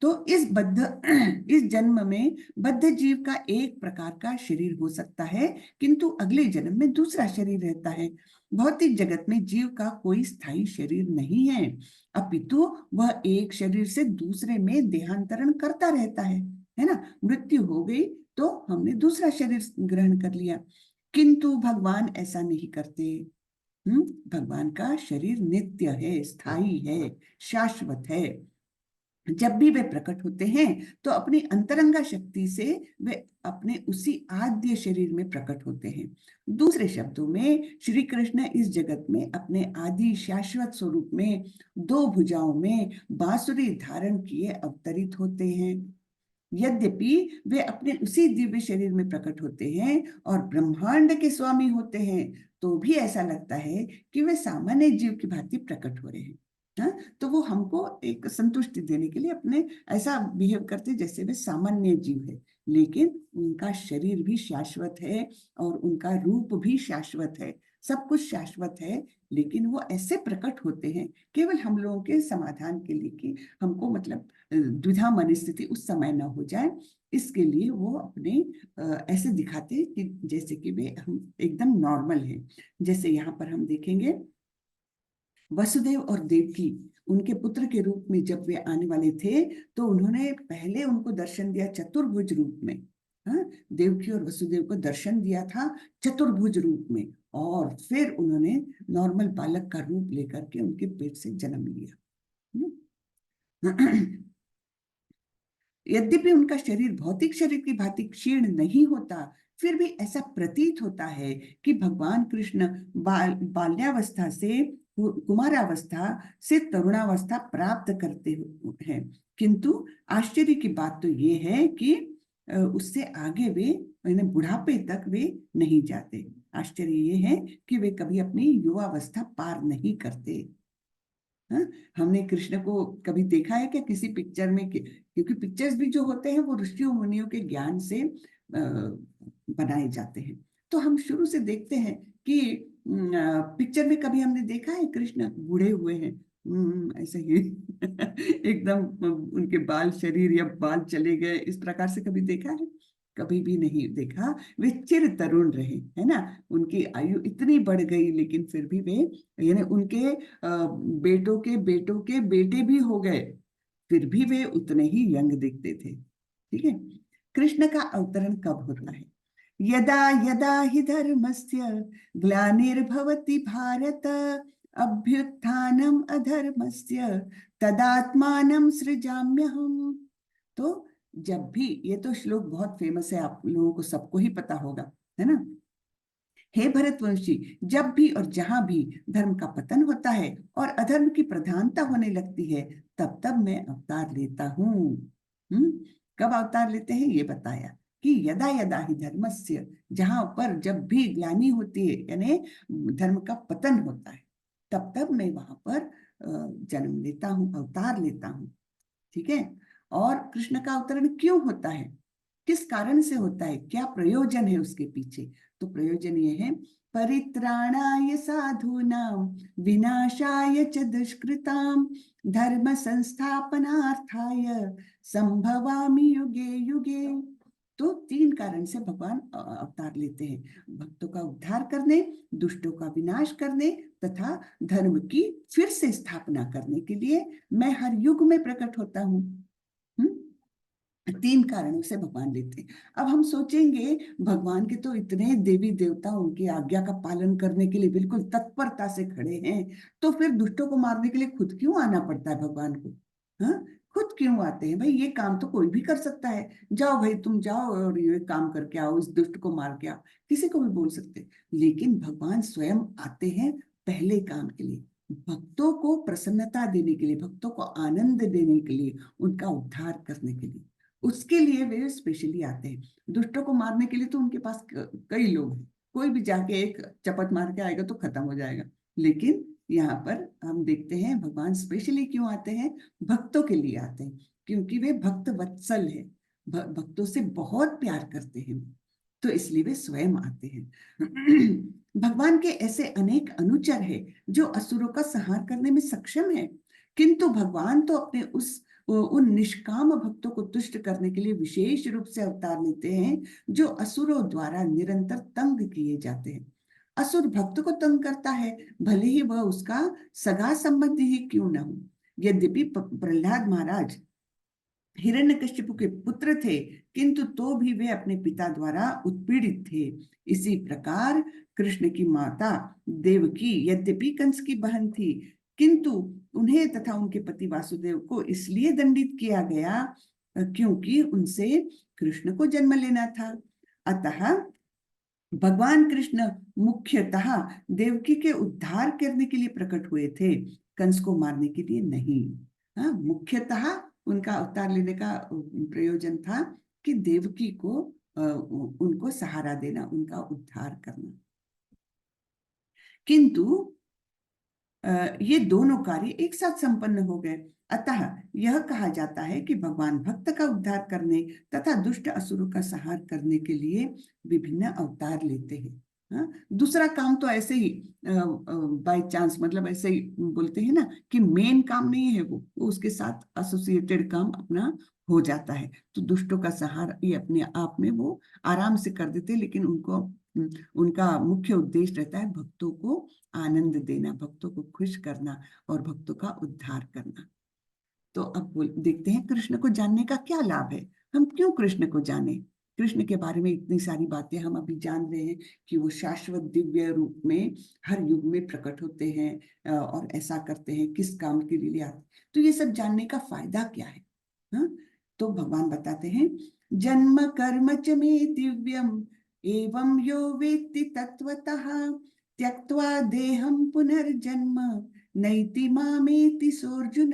A: तो इस जन्म में बद्ध जीव का एक प्रकार का शरीर हो सकता है, किंतु अगले जन्म में दूसरा शरीर रहता है। भौतिक जगत में जीव का कोई स्थायी शरीर नहीं है, अपितु वह एक शरीर से दूसरे में देहांतरण करता रहता है ना। मृत्यु हो गई तो हमने दूसरा शरीर ग्रहण कर लिया, किंतु भगवान ऐसा नहीं करते। भगवान का शरीर नित्य है, स्थायी है, शाश्वत है। जब भी वे प्रकट होते हैं तो अपनी अंतरंगा शक्ति से वे अपने उसी आद्य शरीर में प्रकट होते हैं। दूसरे शब्दों में श्री कृष्ण इस जगत में अपने आदि शाश्वत स्वरूप में 2 भुजाओं में बांसुरी धारण किए अवतरित होते हैं। यद्यपि वे अपने उसी दिव्य शरीर में प्रकट होते हैं और ब्रह्मांड के स्वामी होते हैं, तो भी ऐसा लगता है कि वे सामान्य जीव की भांति प्रकट हो रहे हैं। तो वो हमको एक संतुष्टि देने के लिए अपने ऐसा बिहेव करते जैसे वे सामान्य जीव है, लेकिन उनका शरीर भी शाश्वत है और उनका रूप भी शाश्वत है, सब कुछ शाश्वत है। लेकिन वो ऐसे प्रकट होते हैं केवल हम लोगों के समाधान के लिए, कि हमको मतलब द्विधा मनस्थिति उस समय न हो जाए, इसके लिए वो अपने ऐसे दिखाते हैं कि जैसे कि वे हम एकदम नॉर्मल हैं। जैसे यहाँ पर हम देखेंगे, वसुदेव और देवकी उनके पुत्र के रूप में जब वे आने वाले थे, तो उन्होंने पहले उनको दर्शन दिया चतुर्भुज रूप में। देवकी और वसुदेव को दर्शन दिया था चतुर्भुज रूप में, और फिर उन्होंने नॉर्मल बालक का रूप लेकर के उनके पेट से जन्म लिया। यद्यपि उनका शरीर भौतिक शरीर की भांति क्षीण नहीं होता, फिर भी ऐसा प्रतीत होता है कि भगवान कृष्ण बाल्यावस्था से कुमारावस्था से तरुणावस्था प्राप्त करते हैं। किंतु आश्चर्य की बात तो ये है कि उससे आगे वे बुढ़ापे तक वे नहीं जाते। आश्चर्य ये है कि वे कभी अपनी युवावस्था पार नहीं करते। हमने कृष्ण को कभी देखा है क्या किसी पिक्चर में? क्योंकि पिक्चर्स भी जो होते हैं वो ऋषियों मुनियों के ज्ञान से बनाए जाते हैं। तो हम शुरू से देखते हैं कि पिक्चर में कभी हमने देखा है कृष्ण बूढ़े हुए हैं ऐसे ही एकदम उनके बाल शरीर या बाल चले गए, इस प्रकार से कभी देखा है? कभी भी नहीं देखा। वे चिर तरुण रहे, है ना। उनकी आयु इतनी बढ़ गई, लेकिन फिर भी वे, यानी उनके बेटों के बेटों के बेटे भी हो गए, फिर भी वे उतने ही यंग दिखते थे। ठीक है। कृष्ण का अवतरण कब होता है? यदा यदा हि धर्मस्य ग्लानिर्भवति भारत अभ्युत्थानम अधर्मस्य तदात्मानं सृजाम्यहम्। तो जब भी, ये तो श्लोक बहुत फेमस है, आप लोगों को सबको ही पता होगा, है ना। हे भरतवंशी, जब भी और जहां भी धर्म का पतन होता है और अधर्म की प्रधानता होने लगती है, तब तब मैं अवतार लेता हूँ। कब अवतार लेते हैं ये बताया कि यदा यदा ही धर्मस्य, जहां पर जब भी ग्लानि होती है, यानी धर्म का पतन होता है, तब तब मैं वहां पर जन्म लेता हूँ, अवतार लेता हूँ। ठीक है। और कृष्ण का अवतरण क्यों होता है, किस कारण से होता है, क्या प्रयोजन है उसके पीछे? तो प्रयोजन ये है, परित्राणाय साधूनां विनाशाय च दुष्कृतां धर्म संस्थापनार्थाय संभवामि युगे युगे। तो 3 कारण से भगवान अवतार लेते हैं, भक्तों का उद्धार करने, दुष्टों का विनाश करने तथा धर्म की फिर से स्थापना करने के लिए मैं हर युग में प्रकट होता हूँ। 3 कारणों से भगवान लेते हैं। अब हम सोचेंगे, भगवान के तो इतने देवी देवता उनकी आज्ञा का पालन करने के लिए बिल्कुल तत्परता से खड़े हैं, तो फिर दुष्टों को मारने के लिए खुद क्यों आना पड़ता है भगवान को? हाँ, खुद क्यों आते हैं? भाई ये काम तो कोई भी कर सकता है, जाओ भाई तुम जाओ और ये काम करके आओ, इस दुष्ट को मार के आओ, किसी को भी बोल सकते हैं। लेकिन भगवान स्वयं आते हैं पहले काम के लिए, भक्तों को प्रसन्नता देने के लिए, भक्तों को आनंद देने के लिए, उनका उद्धार करने के लिए, उसके लिए वे स्पेशली आते हैं। दुष्टों को मारने के लिए तो उनके पास कई लोग हैं, कोई भी जाके एक चपट मार के आएगा तो खत्म हो जाएगा। लेकिन यहाँ पर हम देखते हैं भगवान स्पेशली क्यों आते हैं, भक्तों के लिए आते हैं, क्योंकि वे भक्त वत्सल है, भक्तों से बहुत प्यार करते हैं, तो इसलिए वे स्वयं आते हैं। भगवान के ऐसे अनेक अनुचर हैं जो असुरों का संहार करने में सक्षम है, किंतु भगवान तो अपने उन निष्काम भक्तों को तुष्ट करने के लिए विशेष रूप से अवतार लेते हैं जो असुरों द्वारा निरंतर तंग किए जाते हैं। असुर भक्त को तंग करता है, भले ही वह उसका सगा संबंधी ही क्यों न हो। यद्यपि प्रहलाद महाराज हिरण्यकश्यप के पुत्र थे, किंतु तो भी वे अपने पिता द्वारा उत्पीड़ित थे। इसी प्रकार कृष्ण की माता देवकी यद्यपि कंस की बहन थी, किंतु उन्हें तथा उनके पति वासुदेव को इसलिए दंडित किया गया क्योंकि उनसे कृष्ण को जन्म लेना था। अतः भगवान कृष्ण मुख्यतः देवकी के उद्धार करने के लिए प्रकट हुए थे, कंस को मारने के लिए नहीं। हाँ, मुख्यतः उनका अवतार लेने का प्रयोजन था कि देवकी को उनको सहारा देना, उनका उद्धार करना। किंतु ये दोनों कार्य एक साथ संपन्न हो गए। अतः यह कहा जाता है कि भगवान भक्त का उद्धार करने तथा दुष्ट असुरों का संहार करने के लिए विभिन्न अवतार लेते हैं। हाँ? दूसरा काम तो ऐसे ही बाय चांस, मतलब ऐसे ही बोलते हैं ना कि मेन काम नहीं है, वो उसके साथ एसोसिएटेड काम अपना हो जाता है। तो दुष्टों का संहार ये अपने आप में वो आराम से कर देते, लेकिन उनको उनका मुख्य उद्देश्य रहता है भक्तों को आनंद देना, भक्तों को खुश करना और भक्तों का उद्धार करना। तो अब देखते हैं कृष्ण को जानने का क्या लाभ है, हम क्यों कृष्ण को जाने। कृष्ण के बारे में इतनी सारी बातें हम अभी जान रहे हैं कि वो शाश्वत दिव्य रूप में हर युग में प्रकट होते हैं और ऐसा करते हैं, किस काम के लिए आते, तो ये सब जानने का फायदा क्या है? हाँ? तो भगवान बताते हैं, जन्म कर्म च मे दिव्यम एवं यो वेत्ति तत्वतः त्यक्त्वा देहं पुनर्जन्म नैति मामेति सोऽर्जुन।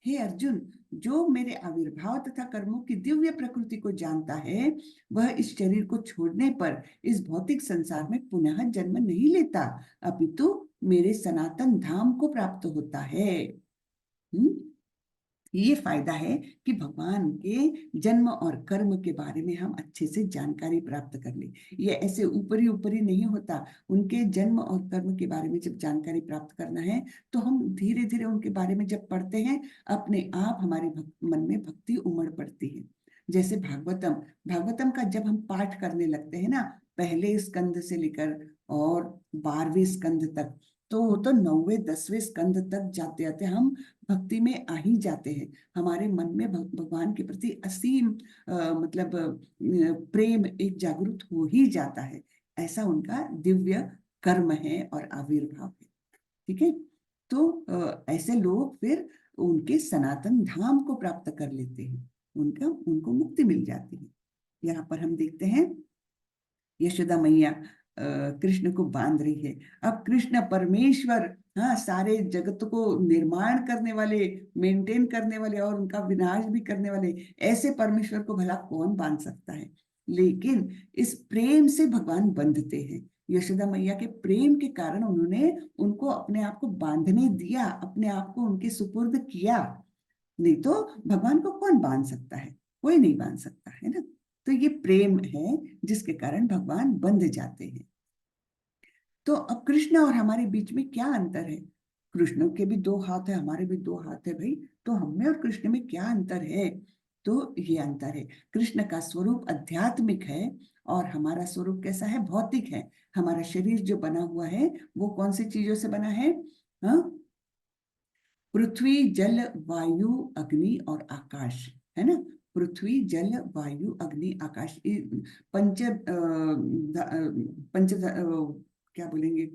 A: हे अर्जुन, जो मेरे आविर्भाव तथा कर्मों की दिव्य प्रकृति को जानता है, वह इस शरीर को छोड़ने पर इस भौतिक संसार में पुनः जन्म नहीं लेता, अपितु मेरे सनातन धाम को प्राप्त होता है। ये फायदा है कि भगवान के जन्म और कर्म के बारे में हम अच्छे से जानकारी प्राप्त कर ले। ये ऐसे ऊपरी ऊपरी नहीं होता। उनके जन्म और कर्म के बारे में जब जानकारी प्राप्त करना है, तो हम धीरे धीरे उनके बारे में जब पढ़ते हैं, अपने आप हमारे मन में भक्ति उमड़ पड़ती है। जैसे भागवतम, भागवतम का जब हम पाठ करने लगते हैं ना, पहले स्कंद से लेकर और 12वें स्कंद तक, तो 9वें 10वें स्कंद तक जाते जाते हम भक्ति में आ ही जाते हैं। हमारे मन में भगवान के प्रति असीम मतलब प्रेम एक जागृत हो ही जाता है। ऐसा उनका दिव्य कर्म है और आविर्भाव है। ठीक है। तो ऐसे लोग फिर उनके सनातन धाम को प्राप्त कर लेते हैं, उनको मुक्ति मिल जाती है। यहाँ पर हम देखते हैं यशोदा मैया कृष्ण को बांध रही है। अब कृष्ण परमेश्वर, हाँ, सारे जगत को निर्माण करने वाले, मेंटेन करने वाले और उनका विनाश भी करने वाले, ऐसे परमेश्वर को भला कौन बांध सकता है। लेकिन इस प्रेम से भगवान बंधते हैं। यशोदा मैया के प्रेम के कारण उन्होंने उनको अपने आप को बांधने दिया, अपने आप को उनके सुपुर्द किया। नहीं तो भगवान को कौन बांध सकता है, कोई नहीं बांध सकता है ना। तो ये प्रेम है जिसके कारण भगवान बंध जाते हैं। तो अब कृष्ण और हमारे बीच में क्या अंतर है? कृष्ण के भी दो हाथ है, हमारे भी दो हाथ है भाई, तो हम में और कृष्ण में क्या अंतर है? तो ये अंतर है, कृष्ण का स्वरूप आध्यात्मिक है और हमारा स्वरूप कैसा है? भौतिक है। हमारा शरीर जो बना हुआ है वो कौन सी चीजों से बना है? हाँ, पृथ्वी जल वायु अग्नि और आकाश, है ना। पृथ्वी जल वायु अग्नि आकाश, पंच पंच क्या बोलेंगे,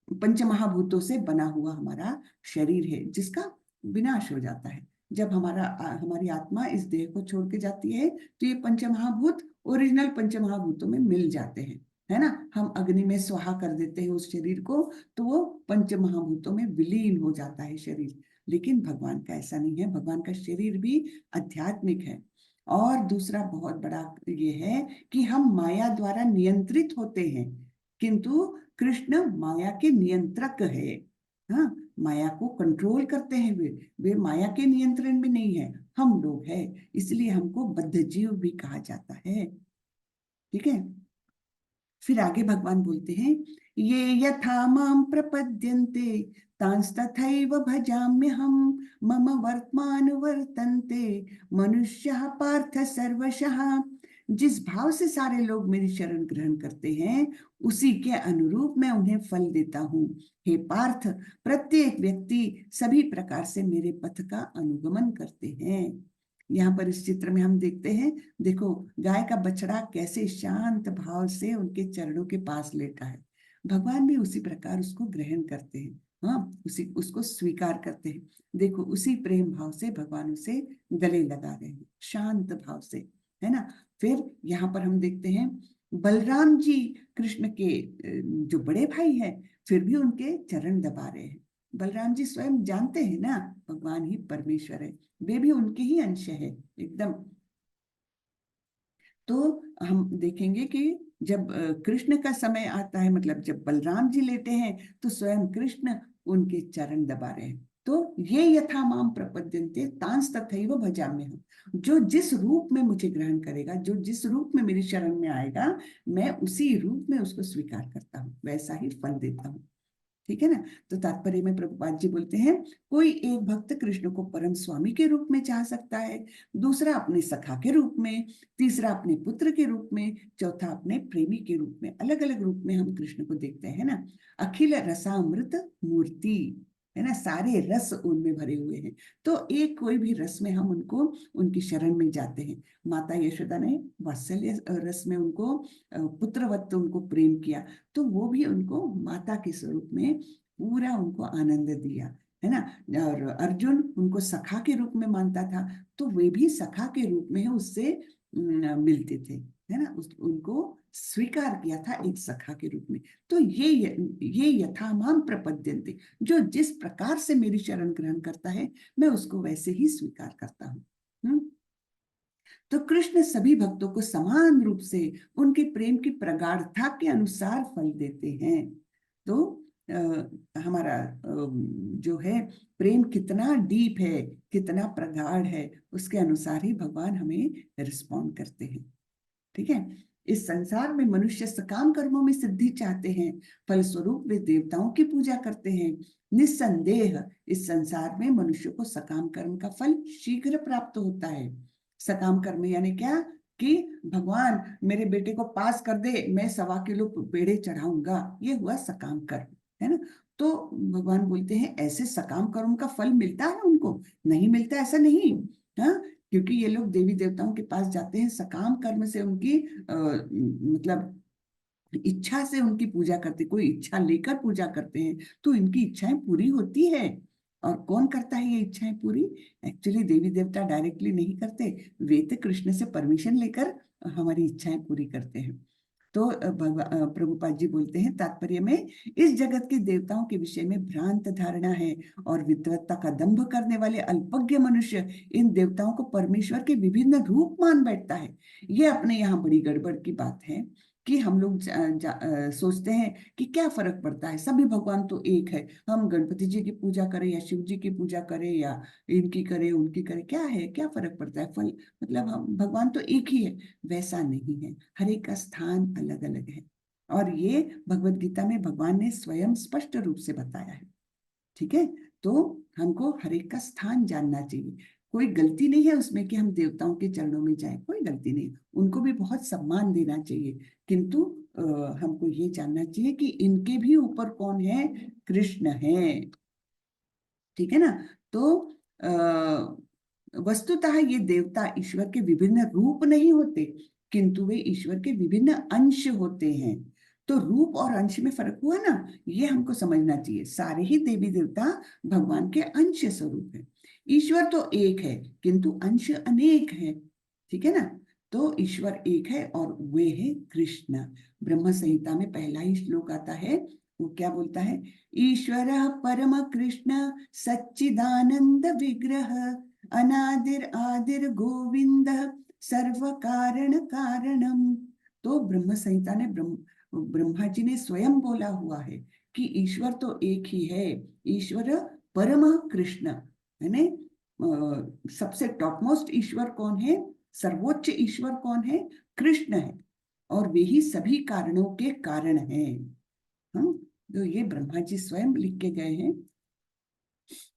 A: पंच महाभूतों से बना हुआ हमारा शरीर है, जिसका विनाश हो जाता है जब हमारी आत्मा इस देह को छोड़ के जाती है। तो ये पंच महाभूत ओरिजिनल पंच महाभूतों में मिल जाते हैं, है ना। हम अग्नि में स्वाहा कर देते हैं उस शरीर को, तो वो पंच महाभूतों में विलीन हो जाता है शरीर। लेकिन भगवान का ऐसा नहीं है, भगवान का शरीर भी आध्यात्मिक है। और दूसरा बहुत बड़ा ये है कि हम माया द्वारा नियंत्रित होते हैं, किंतु कृष्ण माया के नियंत्रक है। हाँ, माया को कंट्रोल करते हैं वे माया के नियंत्रण में नहीं है, हम लोग हैं। इसलिए हमको बद्ध जीव भी कहा जाता है। ठीक है। फिर आगे भगवान बोलते हैं, ये यथा माम प्रपद्यन्ते तांस्तथैव भजाम्यहम् मम वर्तमान वर्तन्ते मनुष्यः पार्थ सर्वशः। जिस भाव से सारे लोग मेरी शरण ग्रहण करते हैं, उसी के अनुरूप मैं उन्हें फल देता हूँ। हे पार्थ, प्रत्येक व्यक्ति सभी प्रकार से मेरे पथ का अनुगमन करते हैं। यहाँ पर इस चित्र में हम देखते हैं, देखो गाय का बछड़ा कैसे शांत भाव से उनके चरणों के पास लेटा है। भगवान भी उसी प्रकार उसको ग्रहण करते हैं, हाँ, उसको स्वीकार करते हैं। देखो उसी प्रेम भाव से भगवान उसे गले लगा रहे हैं, शांत भाव से, है ना। फिर यहाँ पर हम देखते हैं बलराम जी कृष्ण के जो बड़े भाई हैं, फिर भी उनके चरण दबा रहे हैं। बलराम जी स्वयं जानते हैं ना भगवान ही परमेश्वर है, वे भी उनके ही अंश है एकदम। तो हम देखेंगे कि जब कृष्ण का समय आता है, मतलब जब बलराम जी लेते हैं, तो स्वयं कृष्ण उनके चरण दबा रहे हैं। तो ये यथा माम प्रपद्यन्ते तांस तथैव भजाम्यहम्, जो जिस रूप में मुझे ग्रहण करेगा, जो जिस रूप में मेरी शरण में आएगा, मैं उसी रूप में उसको स्वीकार करता हूँ, वैसा ही फल देता हूँ। ठीक है ना। तो तात्पर्य में प्रभुपाद जी बोलते हैं, कोई एक भक्त कृष्ण को परम स्वामी के रूप में चाह सकता है, दूसरा अपने सखा के रूप में, तीसरा अपने पुत्र के रूप में, चौथा अपने प्रेमी के रूप में। अलग अलग रूप में हम कृष्ण को देखते हैं ना। अखिल रसामृत मूर्ति, है ना, सारे रस उनमें भरे हुए हैं। तो एक कोई भी रस में हम उनको, उनकी शरण में जाते हैं। माता यशोदा ने वात्सल्य रस में उनको पुत्रवत उनको प्रेम किया, तो वो भी उनको माता के स्वरूप में पूरा उनको आनंद दिया, है ना। और अर्जुन उनको सखा के रूप में मानता था, तो वे भी सखा के रूप में उससे मिलते थे, है ना। उनको स्वीकार किया था एक सखा के रूप में। तो ये यथा माम प्रपद्यन्ते, जो जिस प्रकार से मेरी शरण ग्रहण करता है, मैं उसको वैसे ही स्वीकार करता हूँ। तो कृष्ण सभी भक्तों को समान रूप से उनके प्रेम की प्रगाढ़ता के अनुसार फल देते हैं। तो हमारा जो है प्रेम कितना डीप है, कितना प्रगाढ़ है, उसके अनुसार ही भगवान हमें रिस्पॉन्ड करते हैं। ठीक है। इस संसार में मनुष्य सकाम कर्मों में सिद्धि चाहते हैं, फलस्वरूप वे देवताओं की पूजा करते हैं। निस्संदेह इस संसार में मनुष्य को सकाम कर्म का फल शीघ्र प्राप्त होता है। सकाम कर्म यानी क्या, कि भगवान मेरे बेटे को पास कर दे, मैं 1.25 किलो पेड़े चढ़ाऊंगा, ये हुआ सकाम कर्म, है ना। तो भगवान बोलते हैं ऐसे सकाम कर्म का फल मिलता है उनको? नहीं मिलता, ऐसा नहीं। हाँ, क्योंकि ये लोग देवी देवताओं के पास जाते हैं, सकाम कर्म से उनकी मतलब इच्छा से उनकी पूजा करते, कोई इच्छा लेकर पूजा करते हैं तो इनकी इच्छाएं पूरी होती है। और कौन करता है ये इच्छाएं पूरी? एक्चुअली देवी देवता डायरेक्टली नहीं करते, वे तो कृष्ण से परमिशन लेकर हमारी इच्छाएं पूरी करते हैं। तो प्रभुपाद जी बोलते हैं तात्पर्य में, इस जगत के देवताओं के विषय में भ्रांत धारणा है और विद्वत्ता का दंभ करने वाले अल्पज्ञ मनुष्य इन देवताओं को परमेश्वर के विभिन्न रूप मान बैठता है। ये अपने यहाँ बड़ी गड़बड़ की बात है कि हम लोग सोचते हैं कि क्या फर्क पड़ता है, सभी भगवान तो एक है, हम गणपति जी की पूजा करें या शिव जी की पूजा करें या इनकी करें उनकी करें, क्या है, क्या फर्क पड़ता है, फल मतलब हम भगवान तो एक ही है। वैसा नहीं है, हर एक का स्थान अलग अलग है और ये भगवत गीता में भगवान ने स्वयं स्पष्ट रूप से बताया है। ठीक है, तो हमको हर एक का स्थान जानना चाहिए। कोई गलती नहीं है उसमें कि हम देवताओं के चरणों में जाएं, कोई गलती नहीं, उनको भी बहुत सम्मान देना चाहिए, किंतु हमको ये जानना चाहिए कि इनके भी ऊपर कौन है? कृष्ण है। ठीक है ना? तो वस्तुतः ये देवता ईश्वर के विभिन्न रूप नहीं होते, किंतु वे ईश्वर के विभिन्न अंश होते हैं। तो रूप और अंश में फर्क हुआ ना, ये हमको समझना चाहिए। सारे ही देवी देवता भगवान के अंश स्वरूप है। ईश्वर तो एक है किंतु अंश अनेक है। ठीक है ना? तो ईश्वर एक है और वे है कृष्ण। ब्रह्म संहिता में पहला ही श्लोक आता है, वो क्या बोलता है? ईश्वर परम कृष्ण सच्चिदानंद विग्रह अनादिर आदिर गोविंद सर्व कारण कारणम। तो ब्रह्म संहिता ने ब्रह्मा जी ने स्वयं बोला हुआ है कि ईश्वर तो एक ही है। ईश्वर परम कृष्ण यानी सबसे टॉप मोस्ट ईश्वर कौन है? सर्वोच्च ईश्वर कौन है? कृष्ण है, और वे ही सभी कारणों के कारण हैं। हम तो ये ब्रह्मा जी स्वयं लिख के गए हैं।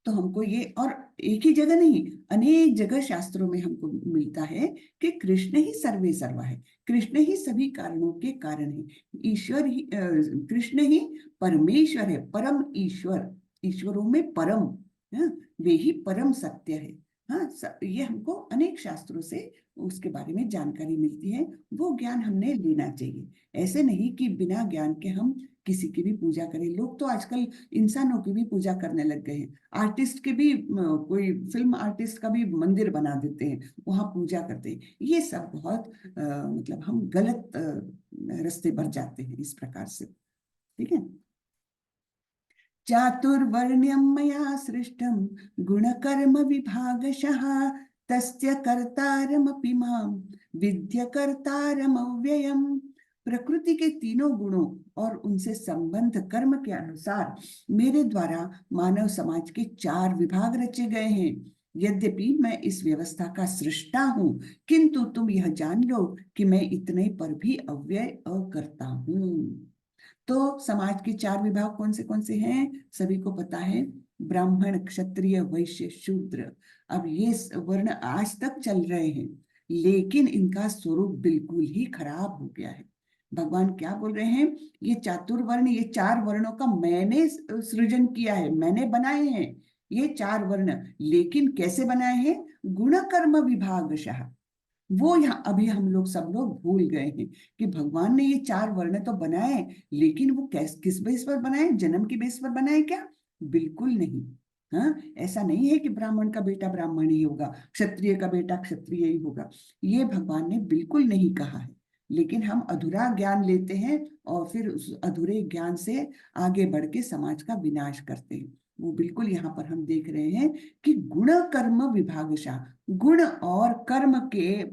A: तो हमको ये, और एक ही जगह नहीं, अनेक जगह शास्त्रों में हमको मिलता है कि कृष्ण ही सर्वे सर्वा है, कृष्ण ही सभी कारणों के कारण है। ईश्वर ही कृष्ण ही परमेश्वर है, परम ईश्वर, ईश्वरों में परम, हाँ, वे ही परम सत्य है। हाँ, ये हमको अनेक शास्त्रों से उसके बारे में जानकारी मिलती है, वो ज्ञान हमने लेना चाहिए। ऐसे नहीं कि बिना ज्ञान के हम किसी की भी पूजा करें। लोग तो आजकल इंसानों की भी पूजा करने लग गए हैं, आर्टिस्ट के भी, कोई फिल्म आर्टिस्ट का भी मंदिर बना देते हैं, वहां पूजा करते हैं। ये सब बहुत मतलब हम गलत रास्ते पर जाते हैं इस प्रकार से। ठीक है? चातुर्वर्ण्यं मया सृष्टं गुणकर्म विभागशः तस्य कर्तारमपि मां विद्य कर्तारमव्ययम्। प्रकृति के तीनों गुणों और उनसे संबंध कर्म के अनुसार मेरे द्वारा मानव समाज के 4 विभाग रचे गए हैं। यद्यपि मैं इस व्यवस्था का सृष्टा हूँ, किंतु तुम यह जान लो कि मैं इतने पर भी अव्यय अकर्ता हूँ। तो समाज के 4 विभाग कौन से हैं? सभी को पता है, ब्राह्मण क्षत्रिय वैश्य शूद्र। अब ये वर्ण आज तक चल रहे हैं, लेकिन इनका स्वरूप बिल्कुल ही खराब हो गया है। भगवान क्या बोल रहे हैं? ये चातुर्वर्ण, ये 4 वर्णों का मैंने सृजन किया है, मैंने बनाए हैं ये 4 वर्ण। लेकिन कैसे बनाए हैं? गुण कर्म विभागशः। वो यहाँ अभी हम लोग सब लोग भूल गए हैं कि भगवान ने ये 4 वर्ण तो बनाए, लेकिन वो किस बेस पर बनाए? जन्म की बेस पर बनाए क्या? बिल्कुल नहीं। हाँ, ऐसा नहीं है कि ब्राह्मण का बेटा ब्राह्मण ही होगा, क्षत्रिय का बेटा क्षत्रिय ही होगा, ये भगवान ने बिल्कुल नहीं कहा है। लेकिन हम अधूरा ज्ञान लेते हैं और फिर उस अधूरे ज्ञान से आगे बढ़ के समाज का विनाश करते हैं। वो बिल्कुल यहाँ पर हम देख रहे हैं कि गुण कर्म विभागशः, गुण और कर्म के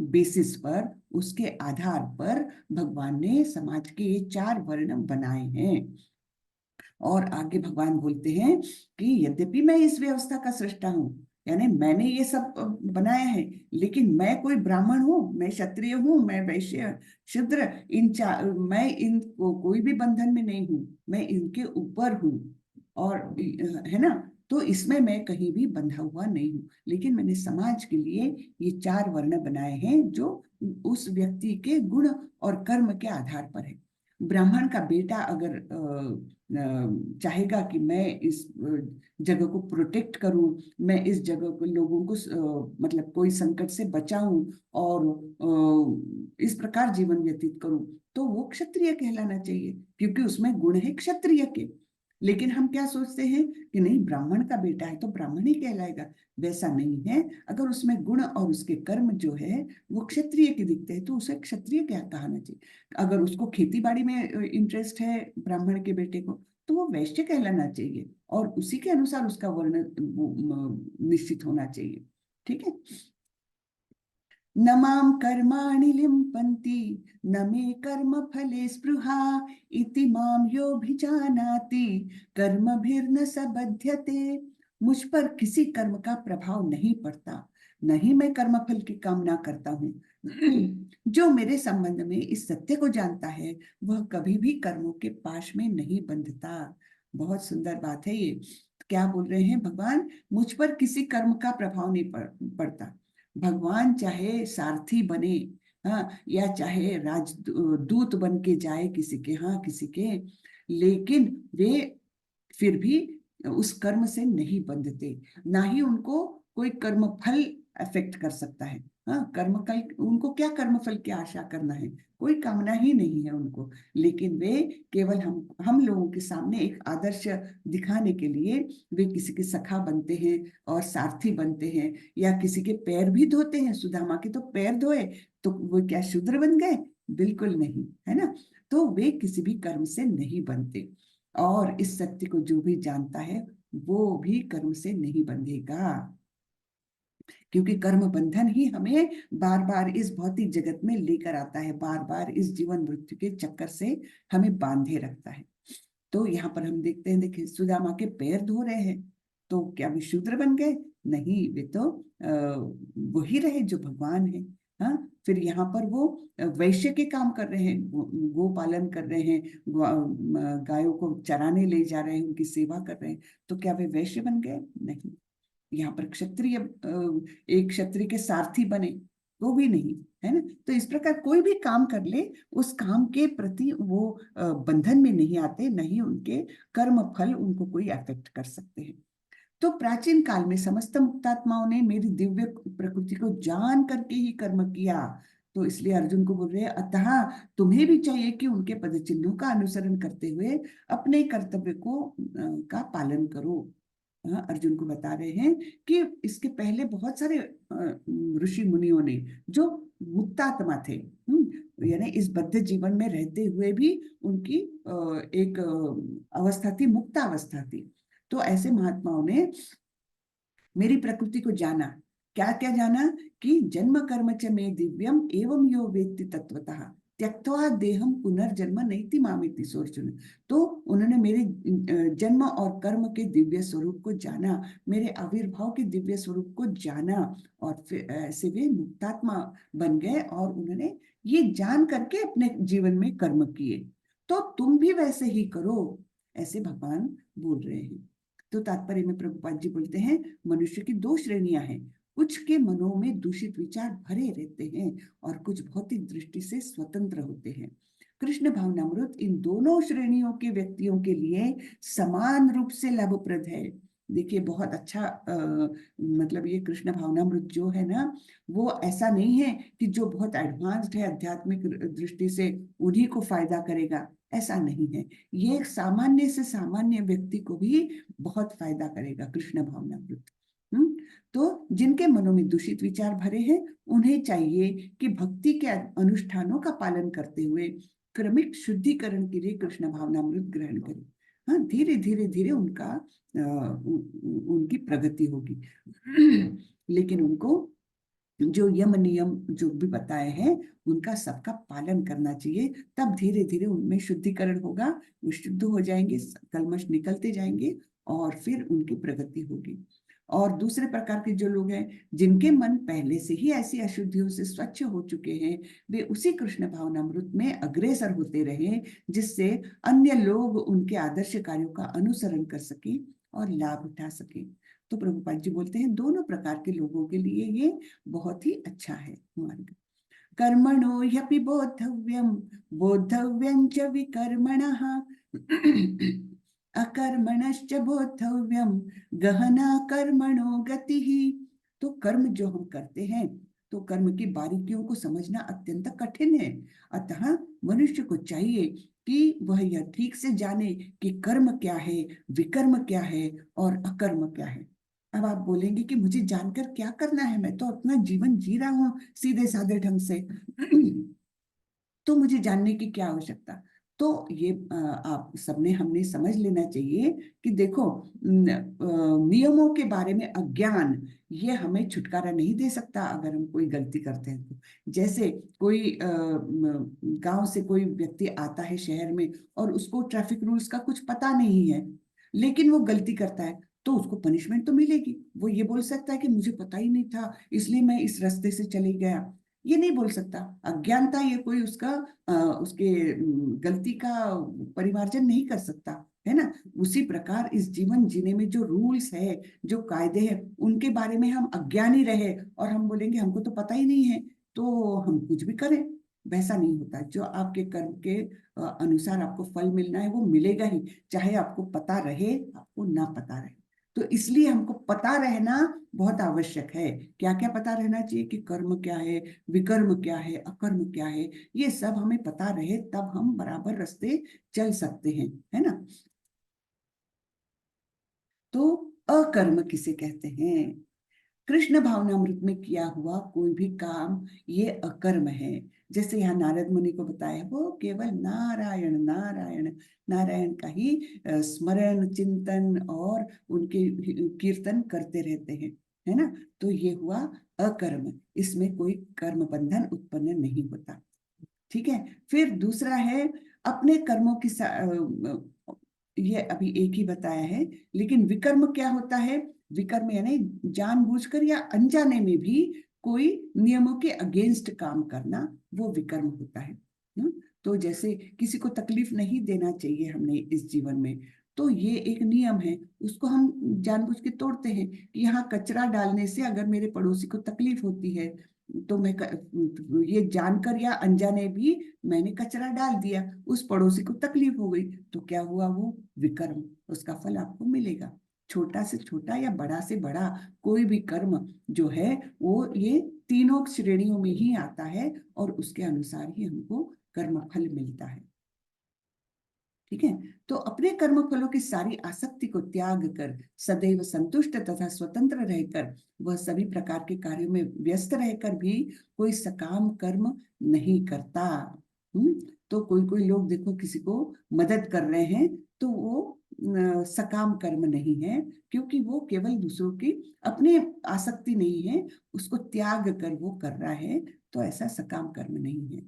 A: बेसिस पर, उसके आधार पर भगवान ने समाज के ये 4 वर्ण बनाए हैं। और आगे भगवान बोलते हैं कि यद्यपि मैं इस व्यवस्था का सृष्टा हूँ, यानी मैंने ये सब बनाया है, लेकिन मैं कोई ब्राह्मण हूँ, मैं क्षत्रिय हूँ, मैं वैश्य शूद्र, मैं इन कोई भी बंधन में नहीं हूँ, मैं इनके ऊपर हूँ। और है ना? तो इसमें मैं कहीं भी बंधा हुआ नहीं हूँ, लेकिन मैंने समाज के लिए ये 4 वर्ण बनाए हैं जो उस व्यक्ति के गुण और कर्म के आधार पर है। ब्राह्मण का बेटा अगर चाहेगा कि मैं इस जगह को प्रोटेक्ट करूं, मैं इस जगह को लोगों को मतलब कोई संकट से बचाऊं और इस प्रकार जीवन व्यतीत करूं, तो वो क्षत्रिय कहलाना चाहिए, क्योंकि उसमें गुण है क्षत्रिय के। लेकिन हम क्या सोचते हैं कि नहीं, ब्राह्मण का बेटा है तो ब्राह्मण ही कहलाएगा। वैसा नहीं है। अगर उसमें गुण और उसके कर्म जो है वो क्षत्रिय के दिखते हैं तो उसे क्षत्रिय क्या कहना चाहिए। अगर उसको खेती बाड़ी में इंटरेस्ट है ब्राह्मण के बेटे को, तो वो वैश्य कहलाना चाहिए, और उसी के अनुसार उसका वर्ण निश्चित होना चाहिए। ठीक है। न मां कर्माणि लिम्पन्ति न मे कर्म फले स्पृहा इति मां योऽभिजानाति कर्मभिर्न स बध्यते। मुझ पर किसी कर्म का प्रभाव नहीं पड़ता, न ही मैं कर्मफल की कामना करता हूँ। जो मेरे संबंध में इस सत्य को जानता है वह कभी भी कर्मों के पाश में नहीं बंधता। बहुत सुंदर बात है ये। क्या बोल रहे हैं भगवान, मुझ पर किसी कर्म का प्रभाव नहीं पड़ता। भगवान चाहे सारथी बने, हाँ, या चाहे राजदूत बन के जाए किसी के, हाँ, किसी के, लेकिन वे फिर भी उस कर्म से नहीं बंधते। ना ही उनको कोई कर्म फल अफेक्ट कर सकता है। हाँ, कर्म का उनको क्या कर्म फल की आशा करना है, कोई कामना ही नहीं है उनको। लेकिन वे केवल हम लोगों के सामने एक आदर्श दिखाने के लिए वे किसी के सखा बनते हैं और सारथी बनते हैं, या किसी के पैर भी धोते हैं। सुदामा के तो पैर धोए तो वो क्या शूद्र बन गए? बिल्कुल नहीं, है ना। तो वे किसी भी कर्म से नहीं बनते, और इस सत्य को जो भी जानता है वो भी कर्म से नहीं बंधेगा, क्योंकि कर्म बंधन ही हमें बार बार इस भौतिक जगत में लेकर आता है, बार बार इस जीवन मृत्यु के चक्कर से हमें बांधे रखता है। तो यहाँ पर हम देखते हैं, देखिए सुदामा के पैर धो रहे हैं, तो क्या वे शूद्र बन गए? नहीं, वे तो वही रहे जो भगवान है। हाँ, फिर यहाँ पर वो वैश्य के काम कर रहे हैं, गो पालन कर रहे हैं, गायों को चराने ले जा रहे हैं, उनकी सेवा कर रहे हैं, तो क्या वे वैश्य बन गए? नहीं। यहाँ पर क्षत्रिय, एक क्षत्रिय के सारथी बने, वो भी नहीं, है ना। तो इस प्रकार कोई भी काम कर ले, उस काम के प्रति वो बंधन में नहीं आते, नहीं उनके कर्म फल उनको कोई अफेक्ट कर सकते हैं। तो प्राचीन काल में समस्त मुक्तात्माओं ने मेरी दिव्य प्रकृति को जान करके ही कर्म किया। तो इसलिए अर्जुन को बोल रहे हैं, अतः तुम्हें भी चाहिए कि उनके पद चिन्हों का अनुसरण करते हुए अपने कर्तव्य को का पालन करो। अर्जुन को बता रहे हैं कि इसके पहले बहुत सारे ऋषि मुनियों ने जो मुक्तात्मा थे, यानी इस बद्ध जीवन में रहते हुए भी उनकी एक अवस्था थी, मुक्त अवस्था थी। तो ऐसे महात्माओं ने मेरी प्रकृति को जाना। क्या क्या जाना? कि जन्म कर्म च मे दिव्यम एवं यो वेत्ति तत्वतः त्यक्त्वा देहम पुनर्जन्म नैति मामिति सोर्जुन। तो उन्होंने मेरे जन्म और कर्म के दिव्य स्वरूप को जाना, मेरे आविर्भाव के दिव्य स्वरूप को जाना, और फिर ऐसे वे मुक्तात्मा बन गए, और उन्होंने ये जान करके अपने जीवन में कर्म किए। तो तुम भी वैसे ही करो, ऐसे भगवान बोल रहे हैं। तो तात्पर्य में प्रभुपाद जी बोलते हैं, मनुष्य की दो श्रेणियां हैं। कुछ के मनों में दूषित विचार भरे रहते हैं और कुछ भौतिक दृष्टि से स्वतंत्र होते हैं। कृष्ण भावनामृत इन दोनों श्रेणियों के व्यक्तियों के लिए समान रूप से लाभप्रद है। देखिए बहुत अच्छा, मतलब ये कृष्ण भावनामृत जो है ना, वो ऐसा नहीं है कि जो बहुत एडवांस्ड है आध्यात्मिक दृष्टि से उन्हीं को फायदा करेगा, ऐसा नहीं है। ये सामान्य से सामान्य व्यक्ति को भी बहुत फायदा करेगा कृष्ण भावनामृत। तो जिनके मनों में दूषित विचार भरे हैं उन्हें चाहिए कि भक्ति के अनुष्ठानों का पालन करते हुए क्रमिक शुद्धिकरण के लिए कृष्ण भावनामृत ग्रहण करें। हाँ, धीरे धीरे धीरे उनकी प्रगति होगी। लेकिन उनको जो यम नियम जो भी बताए हैं उनका सबका पालन करना चाहिए, तब धीरे धीरे उनमें शुद्धिकरण होगा, वो शुद्ध हो जाएंगे, कल्मश निकलते जाएंगे, और फिर उनकी प्रगति होगी। और दूसरे प्रकार के जो लोग हैं जिनके मन पहले से ही ऐसी अशुद्धियों से स्वच्छ हो चुके हैं, वे उसी कृष्ण भावनामृत में अग्रसर होते रहे, जिससे अन्य लोग उनके आदर्श कार्यों का अनुसरण कर सके और लाभ उठा सके। तो प्रभुपाद जी बोलते हैं दोनों प्रकार के लोगों के लिए ये बहुत ही अच्छा है मार्ग। कर्मणो ह्यपि बोद्धव्यम बोद्धव्यं च विकर्मणः अकर्मणश्च बोद्धव्यम गहना कर्मणो गतिः। तो कर्म जो हम करते हैं तो कर्म की बारीकियों को समझना अत्यंत कठिन है। अतः मनुष्य को चाहिए कि वह यह ठीक से जाने कि कर्म क्या है, विकर्म क्या है और अकर्म क्या है। अब आप बोलेंगे कि मुझे जानकर क्या करना है, मैं तो अपना जीवन जी रहा हूँ सीधे साधे ढंग से तो मुझे जानने की क्या आवश्यकता। तो ये आप सबने हमने समझ लेना चाहिए कि देखो, नियमों के बारे में अज्ञान ये हमें छुटकारा नहीं दे सकता अगर हम कोई गलती करते हैं तो। जैसे कोई गांव से कोई व्यक्ति आता है शहर में और उसको ट्रैफिक रूल्स का कुछ पता नहीं है, लेकिन वो गलती करता है, तो उसको पनिशमेंट तो मिलेगी। वो ये बोल सकता है कि मुझे पता ही नहीं था इसलिए मैं इस रास्ते से चले गया, ये नहीं बोल सकता। अज्ञानता ये कोई उसका उसके गलती का परिमार्जन नहीं कर सकता, है ना। उसी प्रकार इस जीवन जीने में जो रूल्स है, जो कायदे हैं, उनके बारे में हम अज्ञानी रहे और हम बोलेंगे हमको तो पता ही नहीं है, तो हम कुछ भी करें, वैसा नहीं होता। जो आपके कर्म के अनुसार आपको फल मिलना है वो मिलेगा ही, चाहे आपको पता रहे आपको ना पता रहे। तो इसलिए हमको पता रहना बहुत आवश्यक है। क्या क्या पता रहना चाहिए कि कर्म क्या है, विकर्म क्या है, अकर्म क्या है, ये सब हमें पता रहे, तब हम बराबर रास्ते चल सकते हैं, है ना। तो अकर्म किसे कहते हैं? कृष्ण भावनामृत में किया हुआ कोई भी काम ये अकर्म है। जैसे यहाँ नारद मुनि को बताया, वो केवल नारायण नारायण नारायण का ही स्मरण चिंतन और उनके कीर्तन करते रहते हैं, है ना। तो ये हुआ अकर्म, इसमें कोई कर्म बंधन उत्पन्न नहीं होता। ठीक है। फिर दूसरा है अपने कर्मों की ये अभी एक ही बताया है, लेकिन विकर्म क्या होता है? विकर्म यानी जानबूझकर या अनजाने में भी कोई नियमों के अगेंस्ट काम करना, वो विकर्म होता है। तो जैसे किसी को तकलीफ नहीं देना चाहिए हमने इस जीवन में, तो ये एक नियम है, उसको हम जानबूझ के तोड़ते हैं कि यहाँ कचरा डालने से अगर मेरे पड़ोसी को तकलीफ होती है, तो ये जानकर या अनजाने भी मैंने कचरा डाल दिया, उस पड़ोसी को तकलीफ हो गई, तो क्या हुआ? वो विकर्म, उसका फल आपको मिलेगा। छोटा से छोटा या बड़ा से बड़ा कोई भी कर्म जो है वो ये तीनों श्रेणियों में ही आता है और उसके अनुसार ही हमको कर्म फल मिलता है। ठीक है। तो अपने कर्म फलों की सारी आसक्ति को त्याग कर सदैव संतुष्ट तथा स्वतंत्र रहकर वह सभी प्रकार के कार्यों में व्यस्त रहकर भी कोई सकाम कर्म नहीं करता। तो कोई कोई लोग देखो किसी को मदद कर रहे हैं, तो वो सकाम कर्म नहीं है, क्योंकि वो केवल दूसरों की अपनी आसक्ति नहीं है, उसको त्याग कर वो कर रहा है, तो ऐसा सकाम कर्म नहीं है।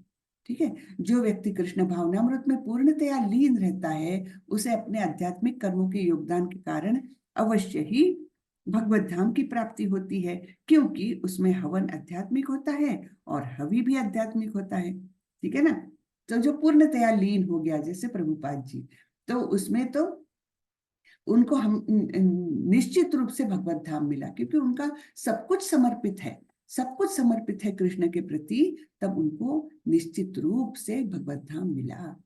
A: ठीक है। जो व्यक्ति कृष्ण भावनामृत में पूर्णतया लीन रहता है, उसे अपने आध्यात्मिक कर्मों के योगदान के कारण अवश्य ही भगवत धाम की प्राप्ति होती है, क्योंकि उसमें हवन आध्यात्मिक होता है और हवि भी आध्यात्मिक होता है। ठीक है ना। तो जो पूर्णतया लीन हो गया जैसे प्रभुपाद जी, तो उसमें तो उनको हम निश्चित रूप से भगवत धाम मिला, क्योंकि उनका सब कुछ समर्पित है, सब कुछ समर्पित है कृष्ण के प्रति, तब उनको निश्चित रूप से भगवत धाम मिला।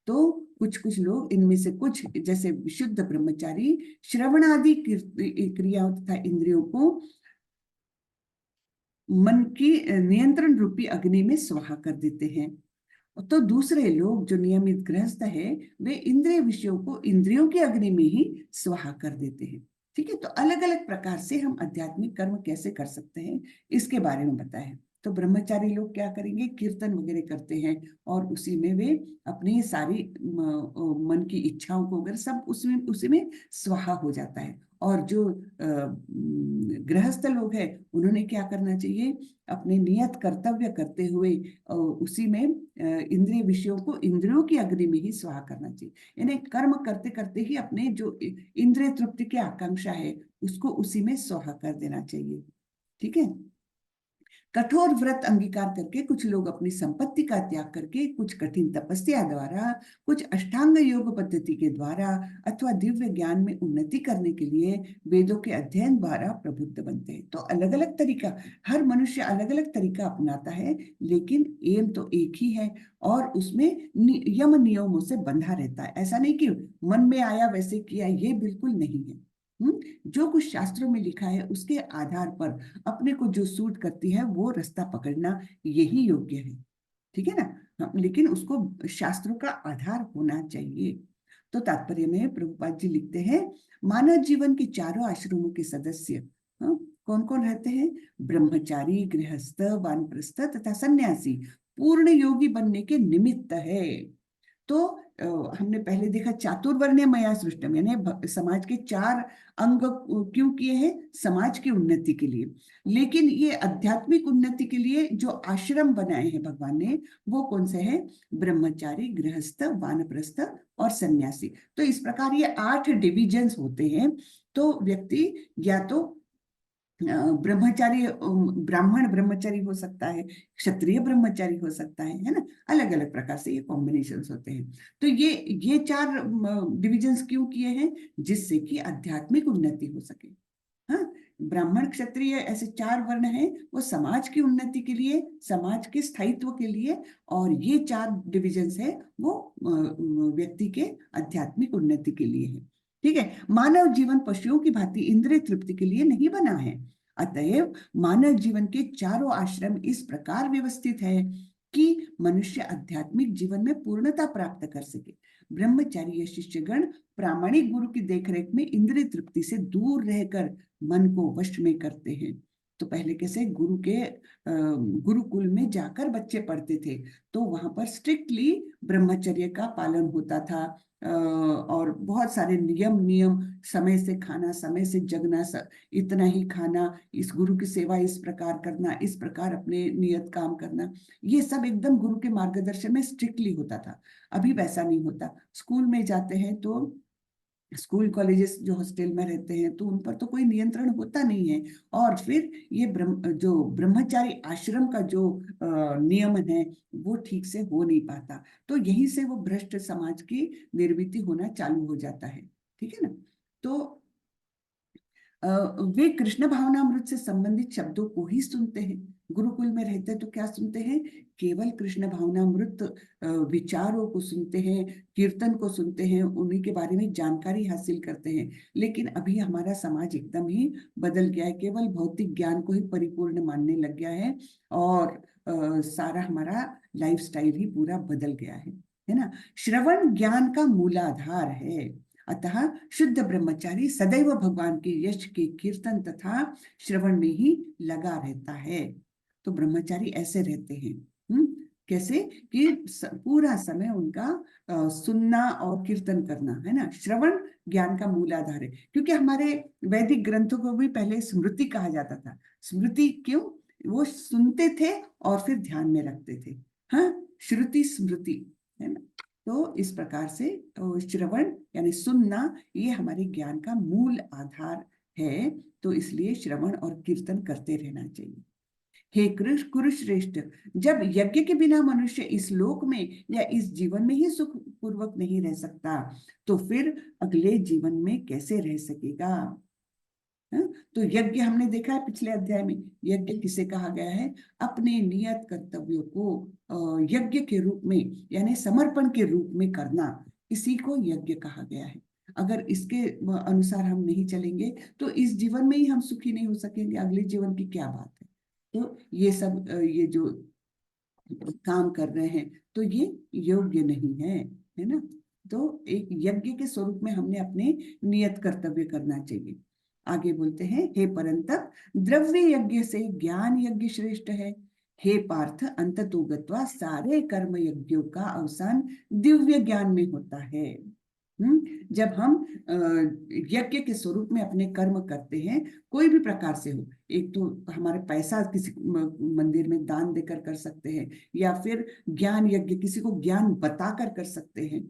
A: तो कुछ कुछ लोग इनमें से कुछ जैसे विशुद्ध ब्रह्मचारी श्रवण आदि क्रियाओं तथा इंद्रियों को मन की नियंत्रण रूपी अग्नि में स्वाहा कर देते हैं। तो दूसरे लोग जो नियमित गृहस्थ है, वे इंद्रिय विषयों को इंद्रियों की अग्नि में ही स्वाहा कर देते हैं। ठीक है। तो अलग अलग प्रकार से हम आध्यात्मिक कर्म कैसे कर सकते हैं इसके बारे में बताया। तो ब्रह्मचारी लोग क्या करेंगे? कीर्तन वगैरह करते हैं और उसी में वे अपनी सारी मन की इच्छाओं को वगैरह सब उसमें उसी में स्वाहा हो जाता है। और जो गृहस्थ लोग हैं, उन्होंने क्या करना चाहिए? अपने नियत कर्तव्य करते हुए उसी में इंद्रिय विषयों को इंद्रियों की अग्नि में ही स्वाहा करना चाहिए। यानी कर्म करते करते ही अपने जो इंद्रिय तृप्ति की आकांक्षा है उसको उसी में स्वाहा कर देना चाहिए। ठीक है। कठोर व्रत अंगीकार करके कुछ लोग अपनी संपत्ति का त्याग करके कुछ कठिन तपस्या द्वारा, कुछ अष्टांग योग पद्धति के द्वारा अथवा दिव्य ज्ञान में उन्नति करने के लिए वेदों के अध्ययन द्वारा प्रबुद्ध बनते हैं। तो अलग अलग तरीका, हर मनुष्य अलग अलग तरीका अपनाता है, लेकिन एम तो एक ही है और उसमें यम नियमों से बंधा रहता है। ऐसा नहीं कि मन में आया वैसे किया, ये बिल्कुल नहीं है। जो कुछ शास्त्रों में लिखा है उसके आधार पर अपने को जो सूट करती है वो रास्ता पकड़ना, यही योग्य है। ठीक है ना। हाँ, लेकिन उसको शास्त्रों का आधार होना चाहिए। तो तात्पर्य में प्रभुपाद जी लिखते हैं, मानव जीवन के चारों आश्रमों के सदस्य कौन कौन रहते हैं? ब्रह्मचारी, गृहस्थ, वानप्रस्थ तथा सन्यासी पूर्ण योगी बनने के निमित्त है। तो हमने पहले देखा चातुर्वर्ण्य मया सृष्टम, यानी समाज के 4 अंग क्यों किए हैं? समाज की उन्नति के लिए। लेकिन ये आध्यात्मिक उन्नति के लिए जो आश्रम बनाए हैं भगवान ने, वो कौन से हैं? ब्रह्मचारी, गृहस्थ, वानप्रस्थ और सन्यासी। तो इस प्रकार ये 8 डिविजन्स होते हैं। तो व्यक्ति या तो ब्रह्मचारी, ब्राह्मण ब्रह्मचारी हो सकता है, क्षत्रिय ब्रह्मचारी हो सकता है ना। अलग अलग प्रकार से ये कॉम्बिनेशंस होते हैं। तो ये 4 डिविजन्स क्यों किए हैं? जिससे कि आध्यात्मिक उन्नति हो सके। हाँ, ब्राह्मण, क्षत्रिय ऐसे 4 वर्ण हैं, वो समाज की उन्नति के लिए, समाज के स्थायित्व के लिए। और ये 4 डिविजन्स है वो व्यक्ति के आध्यात्मिक उन्नति के लिए है। ठीक है। मानव जीवन पशुओं की भांति इंद्रिय तृप्ति के लिए नहीं बना है। अतएव मानव जीवन के चारों आश्रम इस प्रकार व्यवस्थित है कि मनुष्य आध्यात्मिक जीवन में पूर्णता प्राप्त कर सके। ब्रह्मचारी शिष्यगण प्रामाणिक गुरु की देखरेख में इंद्रिय तृप्ति से दूर रहकर मन को वश में करते हैं। तो पहले कैसे गुरुकुल में जाकर बच्चे पढ़ते थे, तो वहां पर स्ट्रिक्टली ब्रह्मचर्य का पालन होता था। और बहुत सारे नियम, समय से खाना, समय से जगना, इतना ही खाना, इस गुरु की सेवा इस प्रकार करना, इस प्रकार अपने नियत काम करना, ये सब एकदम गुरु के मार्गदर्शन में स्ट्रिक्टली होता था। अभी वैसा नहीं होता। स्कूल में जाते हैं तो स्कूल कॉलेजेस जो हॉस्टल में रहते हैं तो उन पर तो कोई नियंत्रण होता नहीं है। और फिर ये जो ब्रह्मचारी आश्रम का जो नियमन है वो ठीक से हो नहीं पाता। तो यहीं से वो भ्रष्ट समाज की निर्मित होना चालू हो जाता है। ठीक है ना। तो वे कृष्ण भावनामृत से संबंधित शब्दों को ही सुनते हैं। गुरुकुल में रहते तो क्या सुनते हैं? केवल कृष्ण भावनामृत विचारों को सुनते हैं, कीर्तन को सुनते हैं, उन्हीं के बारे में जानकारी हासिल करते हैं। लेकिन अभी हमारा समाज एकदम ही बदल गया है, केवल भौतिक ज्ञान को ही परिपूर्ण मानने लग गया है। और सारा हमारा लाइफस्टाइल ही पूरा बदल गया है ना। श्रवण ज्ञान का मूलाधार है। अतः शुद्ध ब्रह्मचारी सदैव भगवान के यश के कीर्तन तथा श्रवण में ही लगा रहता है। तो ब्रह्मचारी ऐसे रहते हैं। कैसे कि पूरा समय उनका सुनना और कीर्तन करना है ना। श्रवण ज्ञान का मूलाधार है, क्योंकि हमारे वैदिक ग्रंथों को भी पहले स्मृति कहा जाता था। स्मृति क्यों? वो सुनते थे और फिर ध्यान में रखते थे। हाँ, श्रुति स्मृति है ना। तो इस प्रकार से श्रवण यानी सुनना, ये हमारे ज्ञान का मूल आधार है। तो इसलिए श्रवण और कीर्तन करते रहना चाहिए। हे कृष्ण कुरुश्रेष्ठ, जब यज्ञ के बिना मनुष्य इस लोक में या इस जीवन में ही सुख पूर्वक नहीं रह सकता, तो फिर अगले जीवन में कैसे रह सकेगा? तो यज्ञ हमने देखा है पिछले अध्याय में, यज्ञ किसे कहा गया है? अपने नियत कर्तव्यों को यज्ञ के रूप में यानी समर्पण के रूप में करना, इसी को यज्ञ कहा गया है। अगर इसके अनुसार हम नहीं चलेंगे तो इस जीवन में ही हम सुखी नहीं हो सकेंगे, अगले जीवन की क्या बात है। तो ये सब ये जो काम कर रहे हैं तो ये योग्य नहीं है ना। तो एक यज्ञ के स्वरूप में हमने अपने नियत कर्तव्य करना चाहिए। आगे बोलते हैं, हे परंतप, द्रव्य यज्ञ से ज्ञान यज्ञ श्रेष्ठ है। हे पार्थ, अंततो गत्वा सारे कर्म यज्ञों का अवसान दिव्य ज्ञान में होता है। जब हम यज्ञ के स्वरूप में अपने कर्म करते हैं, कोई भी प्रकार से हो, एक तो हमारे पैसा किसी मंदिर में दान देकर कर सकते हैं, या फिर ज्ञान यज्ञ किसी को ज्ञान बताकर कर सकते हैं।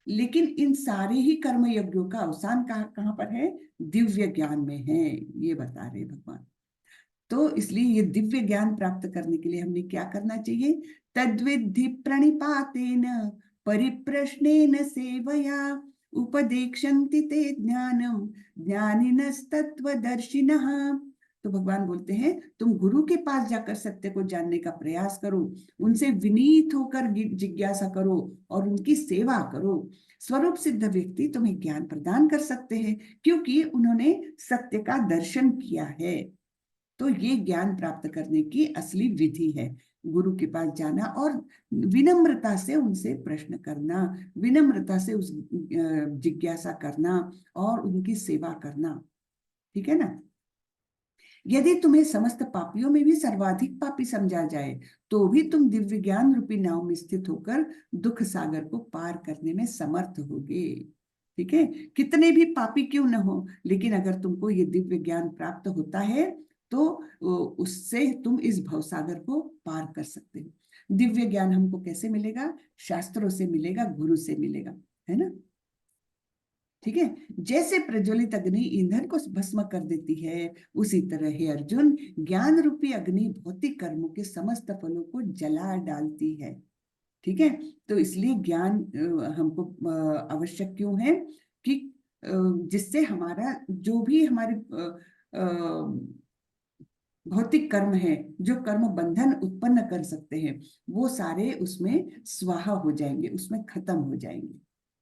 A: लेकिन इन सारे ही कर्म यज्ञों का अवसान कहाँ पर है? दिव्य ज्ञान में है, ये बता रहे भगवान। तो इसलिए ये दिव्य ज्ञान प्राप्त करने के लिए हमने क्या करना चाहिए? तद्विद्धि प्रणिपातेन परिप्रश्नेन सेवया उपदेक्षन्ति ते ज्ञानम ज्ञानिनस्तत्त्वदर्शिनः तो भगवान बोलते हैं तुम गुरु के पास जाकर सत्य को जानने का प्रयास करो, उनसे विनीत होकर जिज्ञासा करो और उनकी सेवा करो। स्वरूप सिद्ध व्यक्ति तुम्हें ज्ञान प्रदान कर सकते हैं क्योंकि उन्होंने सत्य का दर्शन किया है। तो ये ज्ञान प्राप्त करने की असली विधि है, गुरु के पास जाना और विनम्रता से उनसे प्रश्न करना, विनम्रता से उस जिज्ञासा करना और उनकी सेवा करना। ठीक है ना। यदि तुम्हें समस्त पापियों में भी सर्वाधिक पापी समझा जाए तो भी तुम दिव्य ज्ञान रूपी नाव में स्थित होकर दुख सागर को पार करने में समर्थ होगे। ठीक है, कितने भी पापी क्यों न हो, लेकिन अगर तुमको ये दिव्य ज्ञान प्राप्त होता है तो उससे तुम इस भवसागर को पार कर सकते हो। दिव्य ज्ञान हमको कैसे मिलेगा? शास्त्रों से मिलेगा, गुरु से मिलेगा, है ना। ठीक है, जैसे प्रज्वलित अग्नि ईंधन को भस्म कर देती है, उसी तरह हे अर्जुन ज्ञान रूपी अग्नि भौतिक कर्मों के समस्त फलों को जला डालती है। ठीक है, तो इसलिए ज्ञान हमको आवश्यक क्यों है कि जिससे हमारा जो भी हमारे भौतिक कर्म है, जो कर्म बंधन उत्पन्न कर सकते हैं, वो सारे उसमें स्वाहा हो जाएंगे, उसमें खत्म हो जाएंगे।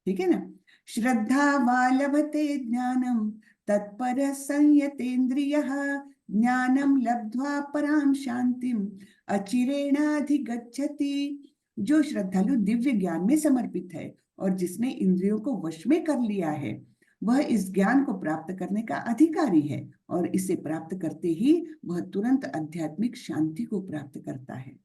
A: ठीक है ना। श्रद्धा वालभते ज्ञानम तत्पर संयतेन्द्रियः ज्ञानम लब्ध्वा पराम शांतिम अचिरेणाधिगच्छति। जो श्रद्धालु दिव्य ज्ञान में समर्पित है और जिसने इंद्रियों को वश में कर लिया है, वह इस ज्ञान को प्राप्त करने का अधिकारी है और इसे प्राप्त करते ही वह तुरंत आध्यात्मिक शांति को प्राप्त करता है।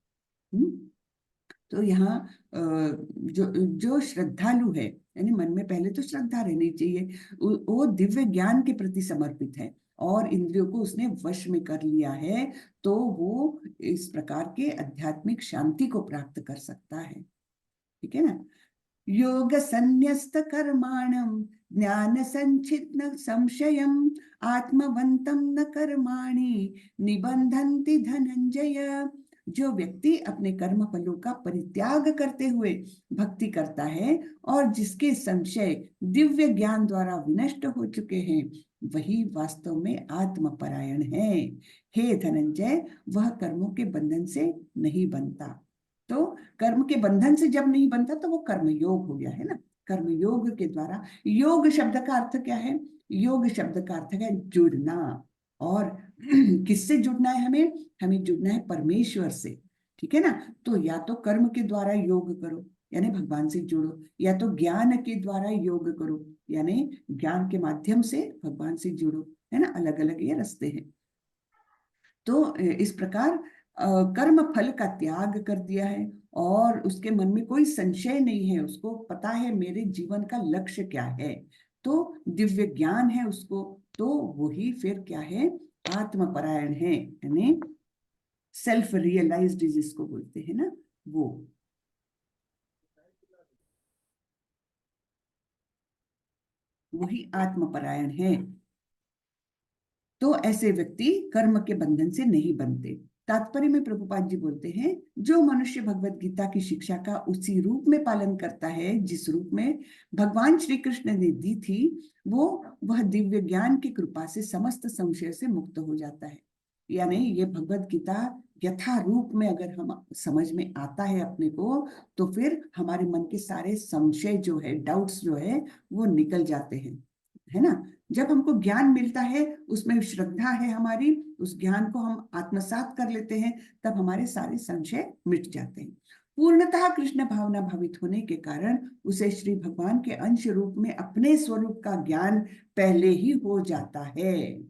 A: तो यहाँ जो जो श्रद्धालु है, यानी मन में पहले तो श्रद्धा रहनी चाहिए, वो दिव्य ज्ञान के प्रति समर्पित है और इंद्रियों को उसने वश में कर लिया है, तो वो इस प्रकार के आध्यात्मिक शांति को प्राप्त कर सकता है। ठीक है ना। योग संन्यस्त कर्माणम ज्ञान संचित्न संशयम आत्मवंतम न कर्माणि निबंधन्ति धनंजय। जो व्यक्ति अपने कर्म फलों का परित्याग करते हुए भक्ति करता है और जिसके संशय दिव्य ज्ञान द्वारा विनष्ट हो चुके हैं, वही वास्तव में आत्मपरायण है। हे धनंजय, वह कर्मों के बंधन से नहीं बनता। तो कर्म के बंधन से जब नहीं बनता तो वो कर्म योग हो गया, है ना। कर्म योग के द्वारा, योग शब्द का अर्थ क्या है? योग शब्द का अर्थ है जुड़ना। और किससे जुड़ना है? हमें हमें जुड़ना है परमेश्वर से। ठीक है ना। तो या तो कर्म के द्वारा योग करो, यानी भगवान से जुड़ो, या तो ज्ञान के द्वारा योग करो, यानी ज्ञान के माध्यम से भगवान से जुड़ो, है ना। अलग अलग ये रास्ते हैं। तो इस प्रकार कर्म फल का त्याग कर दिया है और उसके मन में कोई संशय नहीं है, उसको पता है मेरे जीवन का लक्ष्य क्या है, तो दिव्य ज्ञान है उसको, तो वही फिर क्या है? आत्मपरायण है, यानी सेल्फ रियलाइज्ड जिसको बोलते हैं ना, वो वही आत्मपरायण है। तो ऐसे व्यक्ति कर्म के बंधन से नहीं बनते। तात्पर्य में प्रभुपाद जी बोलते हैं, जो मनुष्य भगवत गीता की शिक्षा का उसी रूप में पालन करता है जिस रूप में भगवान श्री कृष्ण ने दी थी, वह दिव्य ज्ञान की कृपा से समस्त संशय से मुक्त हो जाता है। यानी ये भगवत गीता यथा रूप में अगर हम समझ में आता है अपने को, तो फिर हमारे मन के सारे संशय जो है, डाउट्स जो है, वो निकल जाते हैं, है ना। जब हमको ज्ञान मिलता है, उसमें श्रद्धा है हमारी, उस ज्ञान को हम आत्मसात कर लेते हैं, तब हमारे सारे संशय मिट जाते हैं। पूर्णतः कृष्ण भावना भावित होने के कारण उसे श्री भगवान के अंश रूप में अपने स्वरूप का ज्ञान पहले ही हो जाता है।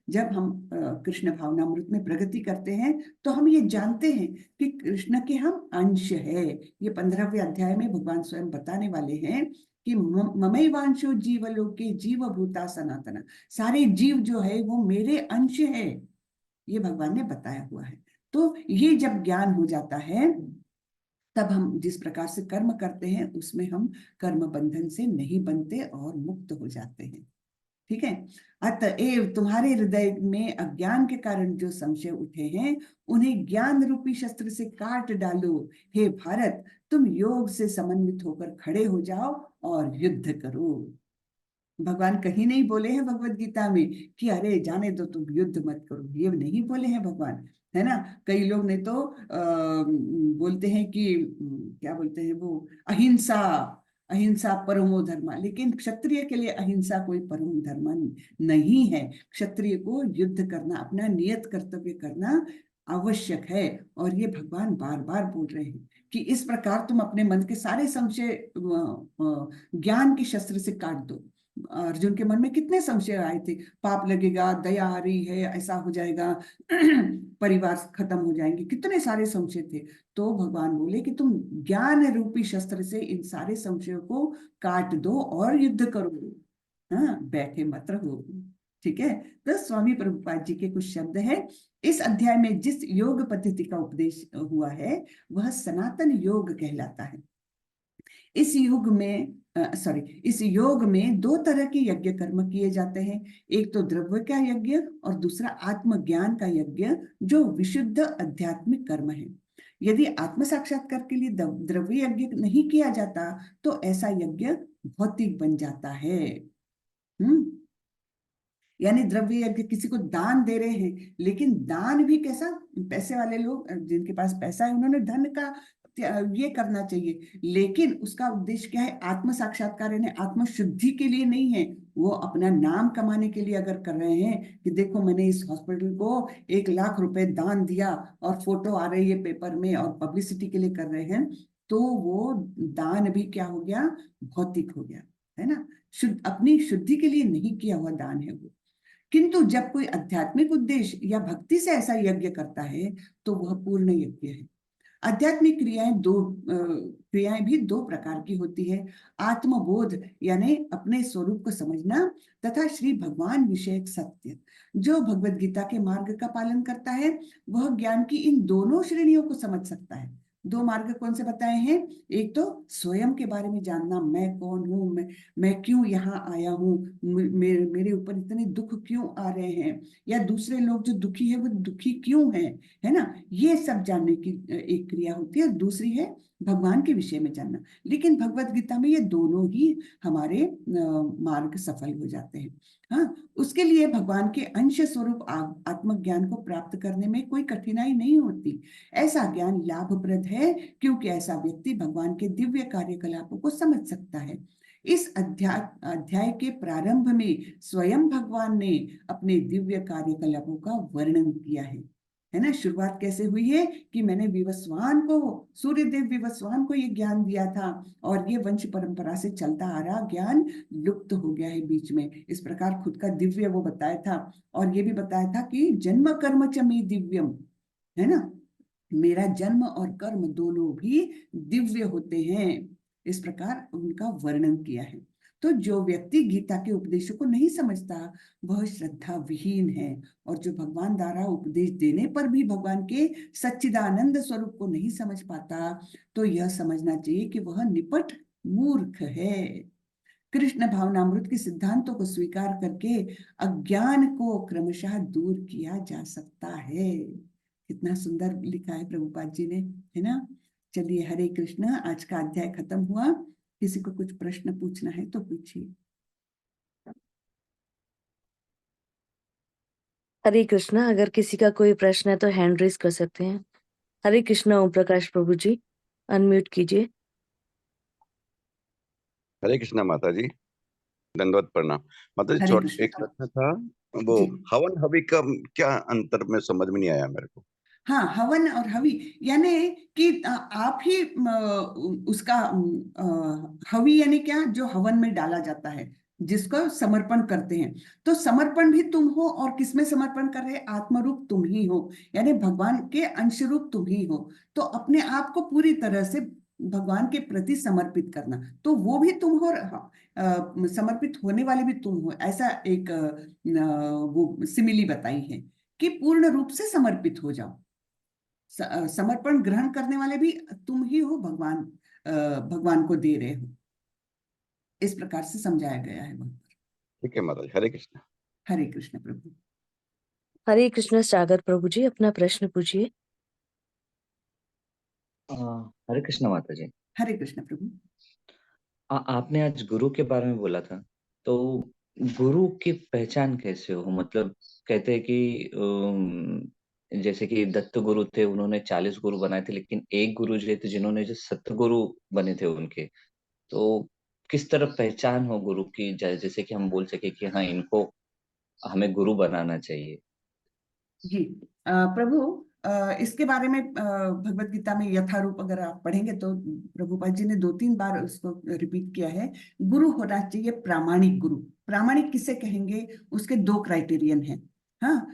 A: जब हम कृष्ण भावनामृत में प्रगति करते हैं तो हम ये जानते हैं कि कृष्ण के हम अंश है। ये 15वें अध्याय में भगवान स्वयं बताने वाले हैं कि ममैवांशो जीवलोके जीव भूता सनातना, सारे जीव जो है वो मेरे अंश है, ये भगवान ने बताया हुआ है। तो ये जब ज्ञान हो जाता है, तब हम जिस प्रकार से कर्म करते हैं उसमें हम कर्म बंधन से नहीं बनते और मुक्त हो जाते हैं। ठीक है। अतएव तुम्हारे हृदय में अज्ञान के कारण जो संशय उठे हैं, उन्हें ज्ञान रूपी शस्त्र से काट डालो। हे भारत, तुम योग से समन्वित होकर खड़े हो जाओ और युद्ध करो। भगवान कहीं नहीं बोले हैं भगवत गीता में कि अरे जाने दो, तुम युद्ध मत करो, ये नहीं बोले हैं भगवान, है ना। कई लोग ने तो बोलते हैं कि क्या बोलते हैं वो, अहिंसा, अहिंसा परमो धर्म, लेकिन क्षत्रिय के लिए अहिंसा कोई परम धर्म नहीं है। क्षत्रिय को युद्ध करना, अपना नियत कर्तव्य करना आवश्यक है। और ये भगवान बार बार बोल रहे हैं कि इस प्रकार तुम अपने मन के सारे संशय ज्ञान के शस्त्र से काट दो। अर्जुन के मन में कितने संशय आए थे, पाप लगेगा, दया आ रही है, ऐसा हो जाएगा, परिवार खत्म हो जाएंगे, कितने सारे संशय थे। तो भगवान बोले कि तुम ज्ञान रूपी शस्त्र से इन सारे संशयों को काट दो और युद्ध करो, हाँ, बैठे मत रहो। ठीक है। तो स्वामी प्रभुपाद जी के कुछ शब्द हैं। इस अध्याय में जिस योग पद्धति का उपदेश हुआ है वह सनातन योग कहलाता है। इस युग में इस योग में दो तरह के यज्ञ कर्म किए जाते हैं। एक तो द्रव्य का यज्ञ और दूसरा आत्मज्ञान का यज्ञ, जो विशुद्ध आध्यात्मिक कर्म है। यदि आत्म साक्षात्कार के लिए द्रव्य यज्ञ नहीं किया जाता तो ऐसा यज्ञ भौतिक बन जाता है। हम्म। यानी द्रव्य यज्ञ, किसी को दान दे रहे हैं, लेकिन दान भी कैसा, पैसे वाले लोग जिनके पास पैसा है उन्होंने धन का ये करना चाहिए, लेकिन उसका उद्देश्य क्या है, आत्म साक्षात्कार यानी आत्म शुद्धि के लिए नहीं है। वो अपना नाम कमाने के लिए अगर कर रहे हैं कि देखो मैंने इस हॉस्पिटल को 1 लाख रुपए दान दिया और फोटो आ रही है पेपर में और पब्लिसिटी के लिए कर रहे हैं, तो वो दान भी क्या हो गया, भौतिक हो गया, है ना। अपनी शुद्धि के लिए नहीं किया हुआ दान है वो। किंतु जब कोई आध्यात्मिक उद्देश्य या भक्ति से ऐसा यज्ञ करता है तो वह पूर्ण यज्ञ है। आध्यात्मिक क्रियाएं भी दो प्रकार की होती है। आत्मबोध यानी अपने स्वरूप को समझना, तथा श्री भगवान विषयक सत्य। जो भगवत गीता के मार्ग का पालन करता है वह ज्ञान की इन दोनों श्रेणियों को समझ सकता है। दो मार्ग कौन से बताए हैं, एक तो स्वयं के बारे में जानना, मैं कौन हूँ, मैं क्यों यहाँ आया हूँ, मेरे ऊपर इतने दुख क्यों आ रहे हैं, या दूसरे लोग जो दुखी है वो दुखी क्यों है ना। ये सब जानने की एक क्रिया होती है। और दूसरी है भगवान के विषय में जानना। लेकिन भगवत गीता में ये दोनों ही हमारे मार्ग सफल हो जाते हैं। हाँ, उसके लिए भगवान के अंश स्वरूप आत्मज्ञान को प्राप्त करने में कोई कठिनाई नहीं होती। ऐसा ज्ञान लाभप्रद है क्योंकि ऐसा व्यक्ति भगवान के दिव्य कार्यकलापों को समझ सकता है। इस अध्याय के प्रारंभ में स्वयं भगवान ने अपने दिव्य कार्यकलापों का वर्णन किया है ना। शुरुआत कैसे हुई है कि मैंने विवस्वान को, सूर्यदेव विवस्वान को ये ज्ञान दिया था, और ये वंश परंपरा से चलता आ रहा ज्ञान लुप्त हो गया है बीच में। इस प्रकार खुद का दिव्य वो बताया था। और ये भी बताया था कि जन्म कर्म च मे दिव्यम, है ना, मेरा जन्म और कर्म दोनों भी दिव्य होते हैं। इस प्रकार उनका वर्णन किया है। तो जो व्यक्ति गीता के उपदेशों को नहीं समझता वह श्रद्धा विहीन है, और जो भगवान द्वारा उपदेश देने पर भी भगवान के सच्चिदानंद स्वरूप को नहीं समझ पाता, तो यह समझना चाहिए कि वह निपट मूर्ख है। कृष्ण भावनामृत के सिद्धांतों को स्वीकार करके अज्ञान को क्रमशः दूर किया जा सकता है। कितना सुंदर लिखा है प्रभुपाद जी ने, है ना। चलिए, हरे कृष्ण। आज का अध्याय खत्म हुआ। किसी को कुछ प्रश्न पूछना है तो पूछिए।
B: हरे कृष्णा। अगर किसी का कोई प्रश्न है तो हैंड रेज कर सकते हैं। हरे कृष्णा। ओम प्रकाश प्रभु जी, अनम्यूट कीजिए।
C: हरे कृष्णा माता जी, दंडवत प्रणाम। माता जी,
A: हरे कृष्ण।
C: एक प्रश्न था। वो
A: जी।
C: हवन हवि का क्या अंतर में समझ में नहीं आया मेरे को।
A: हाँ, हवन और हवि यानी कि आप ही उसका हवि यानी क्या, जो हवन में डाला जाता है, जिसको समर्पण करते हैं। तो समर्पण भी तुम हो, और किसमें समर्पण कर रहे, आत्मरूप तुम ही हो, यानी भगवान के अंश रूप तुम ही हो। तो अपने आप को पूरी तरह से भगवान के प्रति समर्पित करना, तो वो भी तुम हो, समर्पित होने वाले भी तुम हो। ऐसा एक वो सिमिली बताई है कि पूर्ण रूप से समर्पित हो जाओ। समर्पण ग्रहण करने वाले भी तुम ही हो, भगवान को दे रहे हो। इस प्रकार से समझाया गया है वहां पर।
C: ठीक है माता जी, हरे कृष्ण।
A: हरे कृष्ण प्रभु।
B: हरे कृष्णा सागर प्रभु जी, अपना प्रश्न पूछिए।
D: हरे कृष्ण माता जी।
A: हरे कृष्ण प्रभु।
D: आपने आज गुरु के बारे में बोला था, तो गुरु की पहचान कैसे हो? मतलब कहते हैं कि जैसे कि दत्त गुरु थे, उन्होंने 40 गुरु बनाए थे, लेकिन एक गुरु जी थे जिन्होंने जो सतगुरु बने थे उनके। तो किस तरह पहचान हो गुरु की, जैसे कि हम बोल सके कि हाँ, इनको हमें गुरु बनाना चाहिए?
A: जी प्रभु, इसके बारे में भगवत गीता में यथारूप अगर आप पढ़ेंगे तो प्रभुपाद जी ने 2-3 बार उसको रिपीट किया है। गुरु होना चाहिए प्रामाणिक गुरु। प्रामाणिक किसे कहेंगे? उसके 2 क्राइटेरियन हैं। हाँ,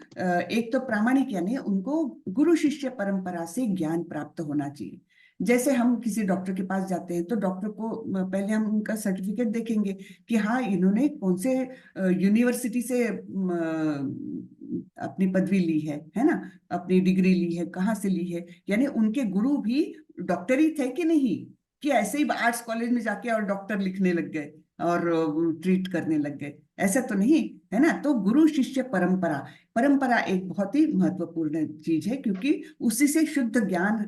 A: एक तो प्रामाणिक यानी उनको गुरु शिष्य परंपरा से ज्ञान प्राप्त होना चाहिए। जैसे हम किसी डॉक्टर के पास जाते हैं तो डॉक्टर को पहले हम उनका सर्टिफिकेट देखेंगे कि हाँ, इन्होंने कौन से यूनिवर्सिटी से अपनी पदवी ली है ना, अपनी डिग्री ली है, कहाँ से ली है। यानी उनके गुरु भी डॉक्टर ही थे कि नहीं, कि ऐसे ही आर्ट्स कॉलेज में जाके और डॉक्टर लिखने लग गए और ट्रीट करने लग गए, ऐसा तो नहीं है ना। तो गुरु शिष्य परंपरा, परंपरा एक बहुत ही महत्वपूर्ण चीज है, क्योंकि उसी से शुद्ध ज्ञान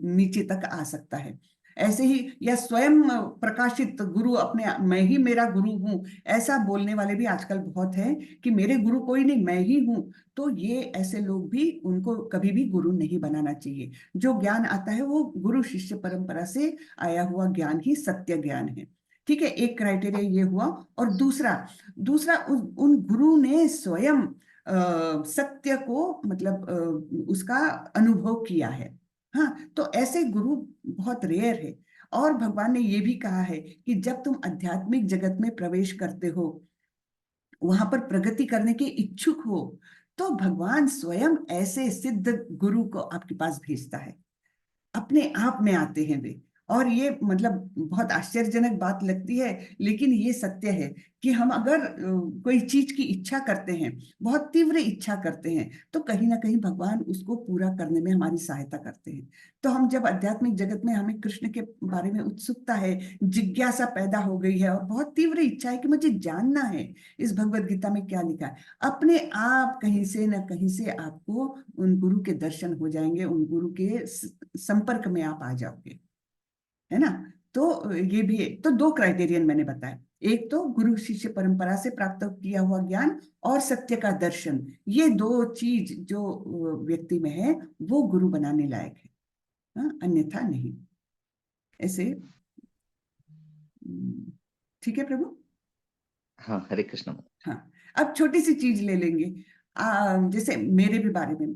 A: नीचे तक आ सकता है। ऐसे ही या स्वयं प्रकाशित गुरु, अपने मैं ही मेरा गुरु हूँ, ऐसा बोलने वाले भी आजकल बहुत हैं कि मेरे गुरु कोई नहीं, मैं ही हूँ। तो ये ऐसे लोग भी, उनको कभी भी गुरु नहीं बनाना चाहिए। जो ज्ञान आता है वो गुरु शिष्य परंपरा से आया हुआ ज्ञान ही सत्य ज्ञान है। ठीक है, एक क्राइटेरिया ये हुआ। और दूसरा दूसरा उन गुरु ने स्वयं सत्य को मतलब उसका अनुभव किया है। हाँ, तो ऐसे गुरु बहुत रेयर है। और भगवान ने ये भी कहा है कि जब तुम आध्यात्मिक जगत में प्रवेश करते हो, वहां पर प्रगति करने के इच्छुक हो, तो भगवान स्वयं ऐसे सिद्ध गुरु को आपके पास भेजता है। अपने आप में आते हैं वे। और ये मतलब बहुत आश्चर्यजनक बात लगती है, लेकिन ये सत्य है कि हम अगर कोई चीज की इच्छा करते हैं, बहुत तीव्र इच्छा करते हैं, तो कहीं ना कहीं भगवान उसको पूरा करने में हमारी सहायता करते हैं। तो हम जब आध्यात्मिक जगत में, हमें कृष्ण के बारे में उत्सुकता है, जिज्ञासा पैदा हो गई है और बहुत तीव्र इच्छा है कि मुझे जानना है इस भगवत गीता में क्या लिखा है, अपने आप कहीं से न कहीं से आपको उन गुरु के दर्शन हो जाएंगे, उन गुरु के संपर्क में आप आ जाओगे, है ना। तो ये भी है। तो 2 क्राइटेरियन मैंने बताया, एक तो गुरु शिष्य परंपरा से प्राप्त किया हुआ ज्ञान और सत्य का दर्शन। ये 2 चीज जो व्यक्ति में है वो गुरु बनाने लायक है, हाँ, अन्यथा नहीं। ऐसे ठीक है प्रभु।
D: हाँ, हरे कृष्ण।
A: हाँ, अब छोटी सी चीज ले लेंगे। जैसे मेरे भी बारे में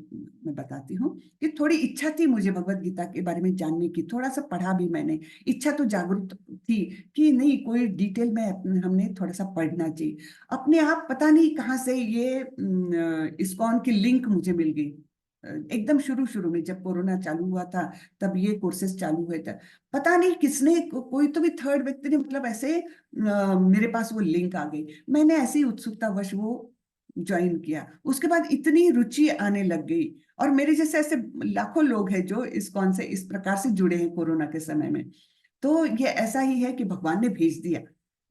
A: मैं बताती हूँ कि थोड़ी इच्छा थी मुझे भगवत गीता के बारे में जानने की, थोड़ा सा पढ़ा भी मैंने। इच्छा तो जागरूक थी कि नहीं, कोई डिटेल में हमने थोड़ा सा पढ़ना चाहिए। अपने आप पता नहीं कहाँ से ये इस्कॉन की लिंक मुझे मिल गई। एकदम शुरू शुरू में जब कोरोना चालू हुआ था, तब ये कोर्सेज चालू हुए थे। पता नहीं किसने, कोई तो भी थर्ड व्यक्ति ने, मतलब ऐसे मेरे पास वो लिंक आ गई। मैंने ऐसी उत्सुकतावश वो ज्वाइन किया। उसके बाद इतनी रुचि आने लग गई। और मेरे जैसे ऐसे लाखों लोग हैं जो इस्कॉन से इस प्रकार से जुड़े हैं कोरोना के समय में। तो ये ऐसा ही है कि भगवान ने भेज दिया,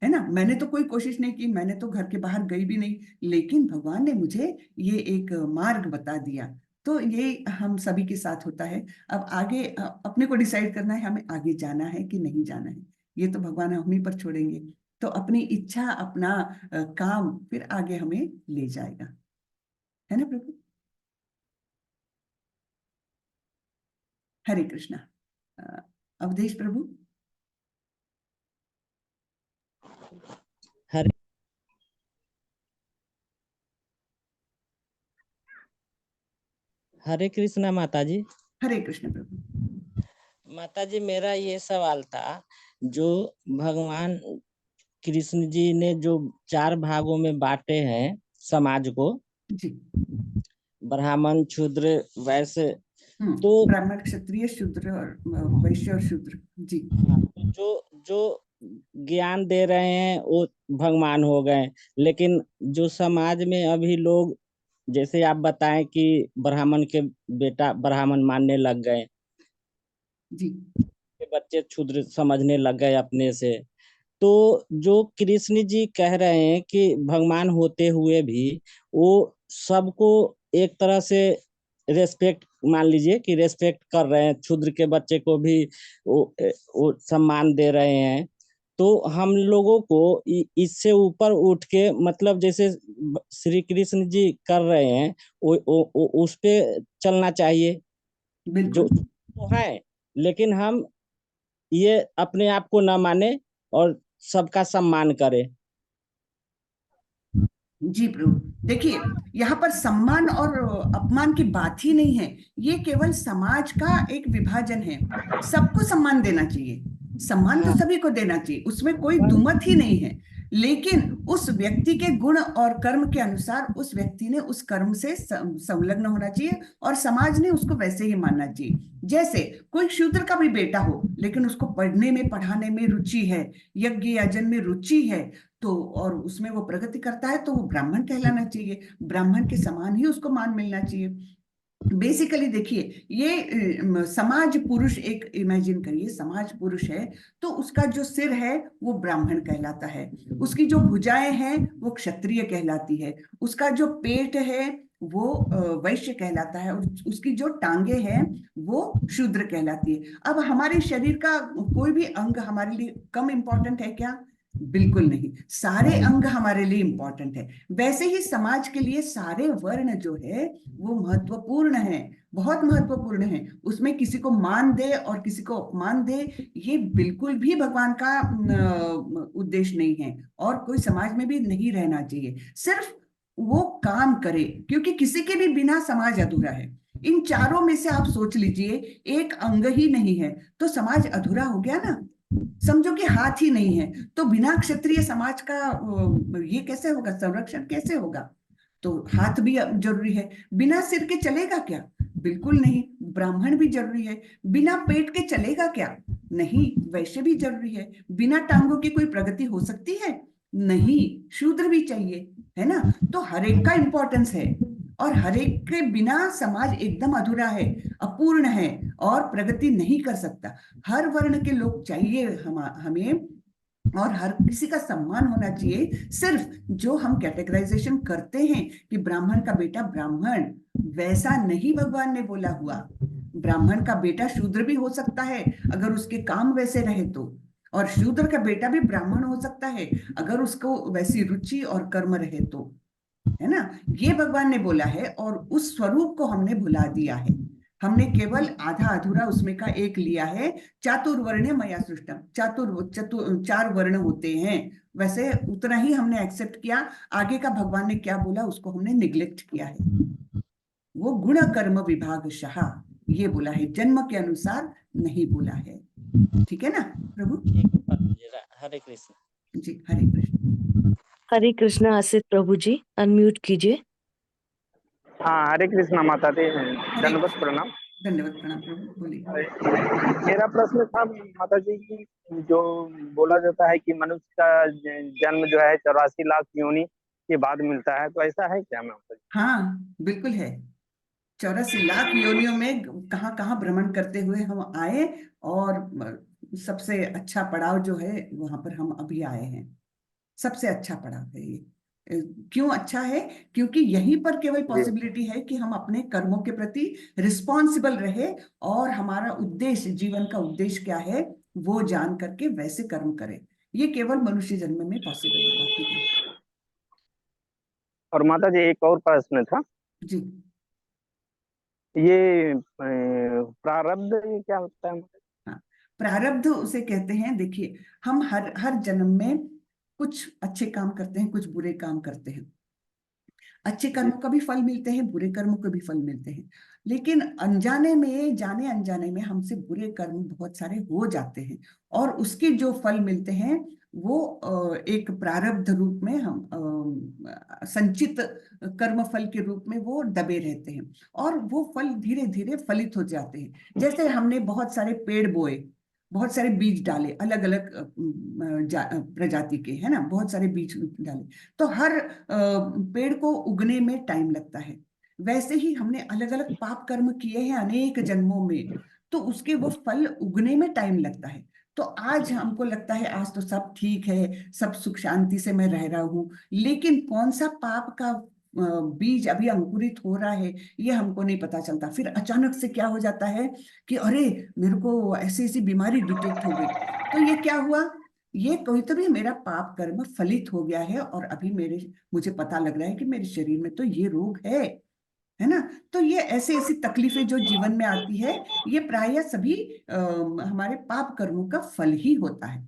A: है ना। मैंने तो कोई कोशिश नहीं की, मैंने तो घर के बाहर गई भी नहीं, लेकिन भगवान ने मुझे ये एक मार्ग बता दिया। तो ये हम सभी के साथ होता है। अब आगे अपने को डिसाइड करना है, हमें आगे जाना है कि नहीं जाना है, ये तो भगवान हम ही पर छोड़ेंगे। तो अपनी इच्छा, अपना काम फिर आगे हमें ले जाएगा, है ना प्रभु। हरे कृष्णा। अवधेश प्रभु।
E: हरे हरे कृष्णा माता जी।
A: हरे कृष्ण प्रभु।
E: माता जी, मेरा ये सवाल था, जो भगवान कृष्ण जी ने जो 4 भागों में बांटे हैं समाज को,
A: जी।
E: ब्राह्मण, शूद्र, वैश्य, तो
A: ब्राह्मण, क्षत्रिय, शूद्र और वैश्य और शूद्र। जी।
E: जो जो ज्ञान दे रहे हैं वो भगवान हो गए, लेकिन जो समाज में अभी लोग, जैसे आप बताएं कि ब्राह्मण के बेटा ब्राह्मण मानने लग गए,
A: जी।
E: बच्चे क्षुद्र समझने लग गए अपने से। तो जो कृष्ण जी कह रहे हैं कि भगवान होते हुए भी वो सबको एक तरह से रेस्पेक्ट, मान लीजिए कि रेस्पेक्ट कर रहे हैं, क्षुद्र के बच्चे को भी वो सम्मान दे रहे हैं। तो हम लोगों को इससे ऊपर उठ के मतलब जैसे श्री कृष्ण जी कर रहे हैं उस पे चलना चाहिए, जो
A: बिल्कुल
E: तो है, लेकिन हम ये अपने आप को न माने और सबका सम्मान करें।
A: जी प्रभु। देखिए, यहाँ पर सम्मान और अपमान की बात ही नहीं है, ये केवल समाज का एक विभाजन है। सबको सम्मान देना चाहिए, सम्मान तो
E: हाँ
A: सभी को देना चाहिए, उसमें कोई दुमत ही नहीं है। लेकिन उस व्यक्ति के गुण और कर्म के अनुसार उस व्यक्ति ने उस कर्म से संलग्न होना चाहिए और समाज ने उसको वैसे ही मानना चाहिए। जैसे कोई शूद्र का भी बेटा हो लेकिन उसको पढ़ने में पढ़ाने में रुचि है, यज्ञ याजन में रुचि है, तो और उसमें वो प्रगति करता है तो वो ब्राह्मण कहलाना चाहिए, ब्राह्मण के समान ही उसको मान मिलना चाहिए। बेसिकली देखिए, ये समाज पुरुष, एक इमेजिन करिए समाज पुरुष है तो उसका जो सिर है वो ब्राह्मण कहलाता है, उसकी जो भुजाएं हैं वो क्षत्रिय कहलाती है, उसका जो पेट है वो वैश्य कहलाता है, और उसकी जो टांगे हैं वो शूद्र कहलाती है। अब हमारे शरीर का कोई भी अंग हमारे लिए कम इंपॉर्टेंट है क्या? बिल्कुल नहीं, सारे अंग हमारे लिए इंपॉर्टेंट है। वैसे ही समाज के लिए सारे वर्ण जो है वो महत्वपूर्ण है, बहुत महत्वपूर्ण है। उसमें किसी को मान दे और किसी को अपमान दे, ये बिल्कुल भी भगवान का उद्देश्य नहीं है, और कोई समाज में भी नहीं रहना चाहिए। सिर्फ वो काम करे, क्योंकि किसी के भी बिना समाज अधूरा है। इन चारों में से आप सोच लीजिए, एक अंग ही नहीं है तो समाज अधूरा हो गया ना। समझो कि हाथ ही नहीं है तो बिना क्षत्रिय समाज का ये कैसे होगा, संरक्षण कैसे होगा? तो हाथ भी जरूरी है। बिना सिर के चलेगा क्या? बिल्कुल नहीं। ब्राह्मण भी जरूरी है। बिना पेट के चलेगा क्या? नहीं, वैश्य भी जरूरी है। बिना टांगों की कोई प्रगति हो सकती है? नहीं, शूद्र भी चाहिए, है ना। तो हर एक का इंपॉर्टेंस है, और हर एक के बिना समाज एकदम अधूरा है, अपूर्ण है और प्रगति नहीं कर सकता। हर वर्ण के लोग चाहिए हमें, और हर किसी का सम्मान होना चाहिए। सिर्फ जो हम कैटेगराइजेशन करते हैं कि ब्राह्मण का बेटा ब्राह्मण, वैसा नहीं भगवान ने बोला हुआ। ब्राह्मण का बेटा शूद्र भी हो सकता है अगर उसके काम वैसे रहे तो, और शूद्र का बेटा भी ब्राह्मण हो सकता है अगर उसको वैसी रुचि और कर्म रहे तो, है ना। ये भगवान ने बोला है, और उस स्वरूप को हमने भुला दिया है। हमने केवल आधा अधूरा उसमें का एक लिया है। चातुर्वर्ण मया सृष्टम, चार वर्ण होते हैं, वैसे उतना ही हमने एक्सेप्ट किया। आगे का भगवान ने क्या बोला उसको हमने निग्लेक्ट किया है। वो गुण कर्म विभाग शाह ये बोला है, जन्म के अनुसार नहीं बोला है। ठीक है ना प्रभु?
E: हरे कृष्ण
A: जी, हरे कृष्ण।
B: हरे कृष्णा आसित प्रभु जी, अनम्यूट कीजिए।
F: हाँ, हरे कृष्णा माता दी,
A: हरे
F: दंडवत
A: कृष्ण।
F: प्रणाम।
A: दंडवत प्रणाम प्रभु, बोलिए।
F: मेरा प्रश्न था माता जी की, जो बोला जाता है कि मनुष्य का जन्म जो है 84 लाख योनि के बाद मिलता है, तो ऐसा है क्या माता जी?
A: हाँ बिल्कुल है। 84 लाख योनियों में कहाँ कहाँ भ्रमण करते हुए हम आए, और सबसे अच्छा पड़ाव जो है वहां पर हम अभी आए हैं। सबसे अच्छा पड़ाव है ये। क्यों अच्छा है? क्योंकि यहीं पर केवल
F: जी
A: पॉसिबिलिटी है कि हम अपने कर्मों के प्रति रिस्पॉन्सिबल रहे, और हमारा उद्देश्य, जीवन का उद्देश्य क्या है वो जान करके वैसे कर्म करें। ये केवल मनुष्य जन्म में पॉसिबल है, बाकी नहीं।
F: और माता जी एक और प्रश्न था,
A: जी।
F: ये प्रारब्ध ये क्या होता है?
A: हाँ, प्रारब्ध उसे कहते हैं। देखिए, हम हर हर जन्म में कुछ अच्छे काम करते हैं, कुछ बुरे काम करते हैं। अच्छे
F: जी
A: कर्मों का भी फल मिलते हैं, बुरे कर्मों के भी फल मिलते हैं। लेकिन अनजाने में, जाने अनजाने में हमसे बुरे कर्म बहुत सारे हो जाते हैं, और उसके जो फल मिलते हैं वो एक प्रारब्ध रूप में, हम संचित कर्म फल के रूप में वो दबे रहते हैं, और वो फल धीरे धीरे फलित हो जाते हैं। जैसे हमने बहुत सारे पेड़ बोए, बहुत सारे बीज डाले, अलग अलग प्रजाति के, है ना, बहुत सारे बीज डाले, तो हर पेड़ को उगने में टाइम लगता है। वैसे ही हमने अलग अलग पाप कर्म किए हैं अनेक जन्मों में, तो उसके वो फल उगने में टाइम लगता है। तो आज हमको लगता है आज तो सब ठीक है, सब सुख शांति से मैं रह रहा हूँ, लेकिन कौन सा पाप का बीज अभी अंकुरित हो रहा है ये हमको नहीं पता चलता। फिर अचानक से क्या हो जाता है कि अरे, मेरे को ऐसी ऐसी बीमारी डिटेक्ट हो गई। तो ये क्या हुआ? ये कोई तो भी मेरा पाप कर्म फलित हो गया है और अभी मुझे पता लग रहा है कि मेरे शरीर में तो ये रोग है ना। तो ये ऐसी ऐसी तकलीफें जो जीवन में आती है, ये प्रायः सभी हमारे पाप कर्मों का फल ही होता है।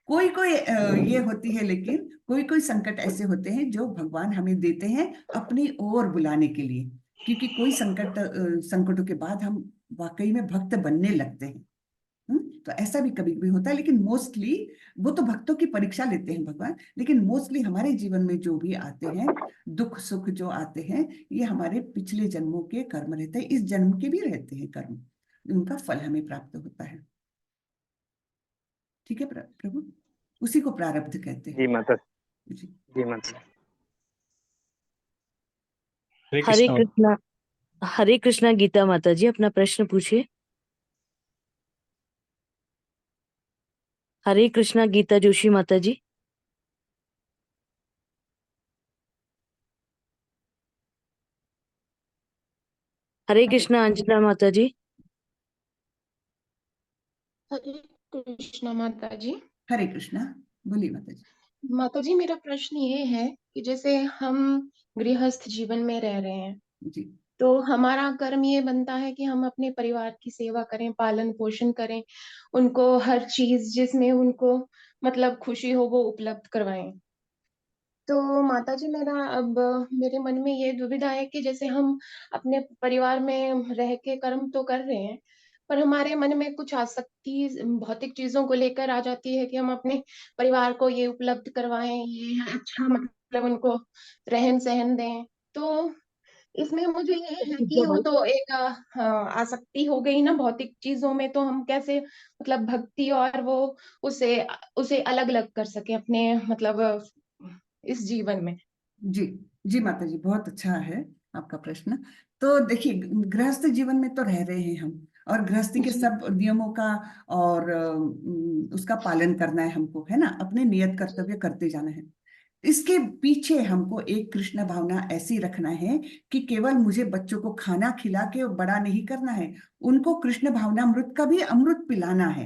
A: कोई कोई ये होती है, लेकिन कोई कोई संकट ऐसे होते हैं जो भगवान हमें देते हैं अपनी ओर बुलाने के लिए, क्योंकि कोई संकटों के बाद हम वाकई में भक्त बनने लगते हैं। तो ऐसा भी कभी कभी होता है, लेकिन मोस्टली वो तो भक्तों की परीक्षा लेते हैं भगवान, लेकिन मोस्टली हमारे जीवन में जो भी आते हैं दुख सुख जो आते हैं, ये हमारे पिछले जन्मों के कर्म रहते हैं, इस जन्म के भी रहते हैं कर्म, उनका फल हमें प्राप्त होता है। ठीक है प्रभु, उसी को प्रारब्ध कहते हैं।
F: जी माता
A: जी
F: जी माता।
B: हरे कृष्णा। हरे कृष्णा गीता माता जी, अपना प्रश्न पूछिए। हरे कृष्णा गीता जोशी माता जी। हरे कृष्णा अंजना माता जी।
G: हरे कृष्णा माता जी।
A: हरे कृष्णा, बोलिए माता जी।
G: माता जी, मेरा प्रश्न ये है कि जैसे हम गृहस्थ जीवन में रह रहे हैं,
A: जी
G: तो हमारा कर्म ये बनता है कि हम अपने परिवार की सेवा करें, पालन पोषण करें, उनको हर चीज जिसमें उनको मतलब खुशी हो वो उपलब्ध करवाएं। तो माता जी, मेरे मन में ये दुविधा है कि जैसे हम अपने परिवार में रह के कर्म तो कर रहे हैं, पर हमारे मन में कुछ आसक्ति भौतिक चीजों को लेकर आ जाती है कि हम अपने परिवार को ये उपलब्ध करवाएं, ये अच्छा मतलब उनको रहन सहन दें। तो इसमें मुझे ये है कि वो तो एक आसक्ति हो गई ना भौतिक चीजों में, तो हम कैसे मतलब भक्ति और वो उसे उसे अलग अलग कर सके अपने मतलब इस जीवन में।
A: जी जी माता जी, बहुत अच्छा है आपका प्रश्न। तो देखिए, गृहस्थ जीवन में तो रह रहे हैं हम, और गृहस्थी के
G: जी
A: सब नियमों का और उसका पालन करना है हमको, है ना, अपने नियत कर्तव्य करते जाना है। इसके पीछे हमको एक कृष्ण भावना ऐसी रखना है कि केवल मुझे बच्चों को खाना खिला के बड़ा नहीं करना है, उनको कृष्ण भावनामृत का भी अमृत पिलाना है।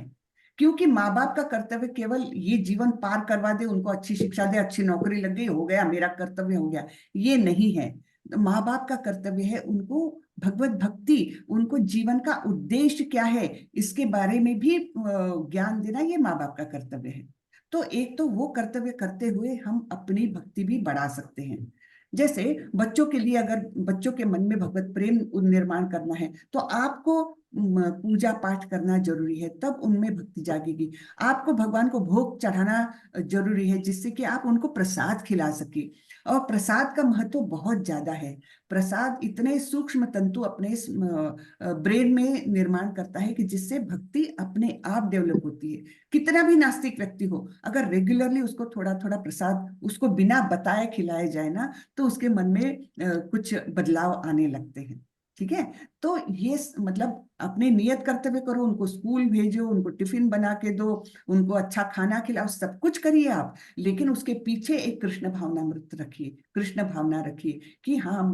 A: क्योंकि माँ बाप का कर्तव्य केवल ये जीवन पार करवा दे, उनको अच्छी शिक्षा दे, अच्छी नौकरी लग गई, हो गया मेरा कर्तव्य हो गया, ये नहीं है। माँ बाप का कर्तव्य है उनको भगवत भक्ति, उनको जीवन का उद्देश्य क्या है इसके बारे में भी ज्ञान देना, ये माँ बाप का कर्तव्य है। तो एक तो वो कर्तव्य करते हुए हम अपनी भक्ति भी बढ़ा सकते हैं। जैसे बच्चों के लिए, अगर बच्चों के मन में भगवत प्रेम निर्माण करना है, तो आपको पूजा पाठ करना जरूरी है, तब उनमें भक्ति जागेगी। आपको भगवान को भोग चढ़ाना जरूरी है, जिससे कि आप उनको प्रसाद खिला सके। और प्रसाद का महत्व बहुत ज्यादा है। प्रसाद इतने सूक्ष्म तंतु अपने ब्रेन में निर्माण करता है कि जिससे भक्ति अपने आप डेवलप होती है। कितना भी नास्तिक व्यक्ति हो, अगर रेगुलरली उसको थोड़ा थोड़ा प्रसाद उसको बिना बताए खिलाया जाए ना, तो उसके मन में कुछ बदलाव आने लगते हैं। ठीक है, तो ये मतलब अपने नियत कर्तव्य करो, उनको स्कूल भेजो, उनको टिफिन बना के दो, उनको अच्छा खाना खिलाओ, सब कुछ करिए आप, लेकिन उसके पीछे एक कृष्ण भावनामृत रखिए, कृष्ण भावना रखिए कि हाँ,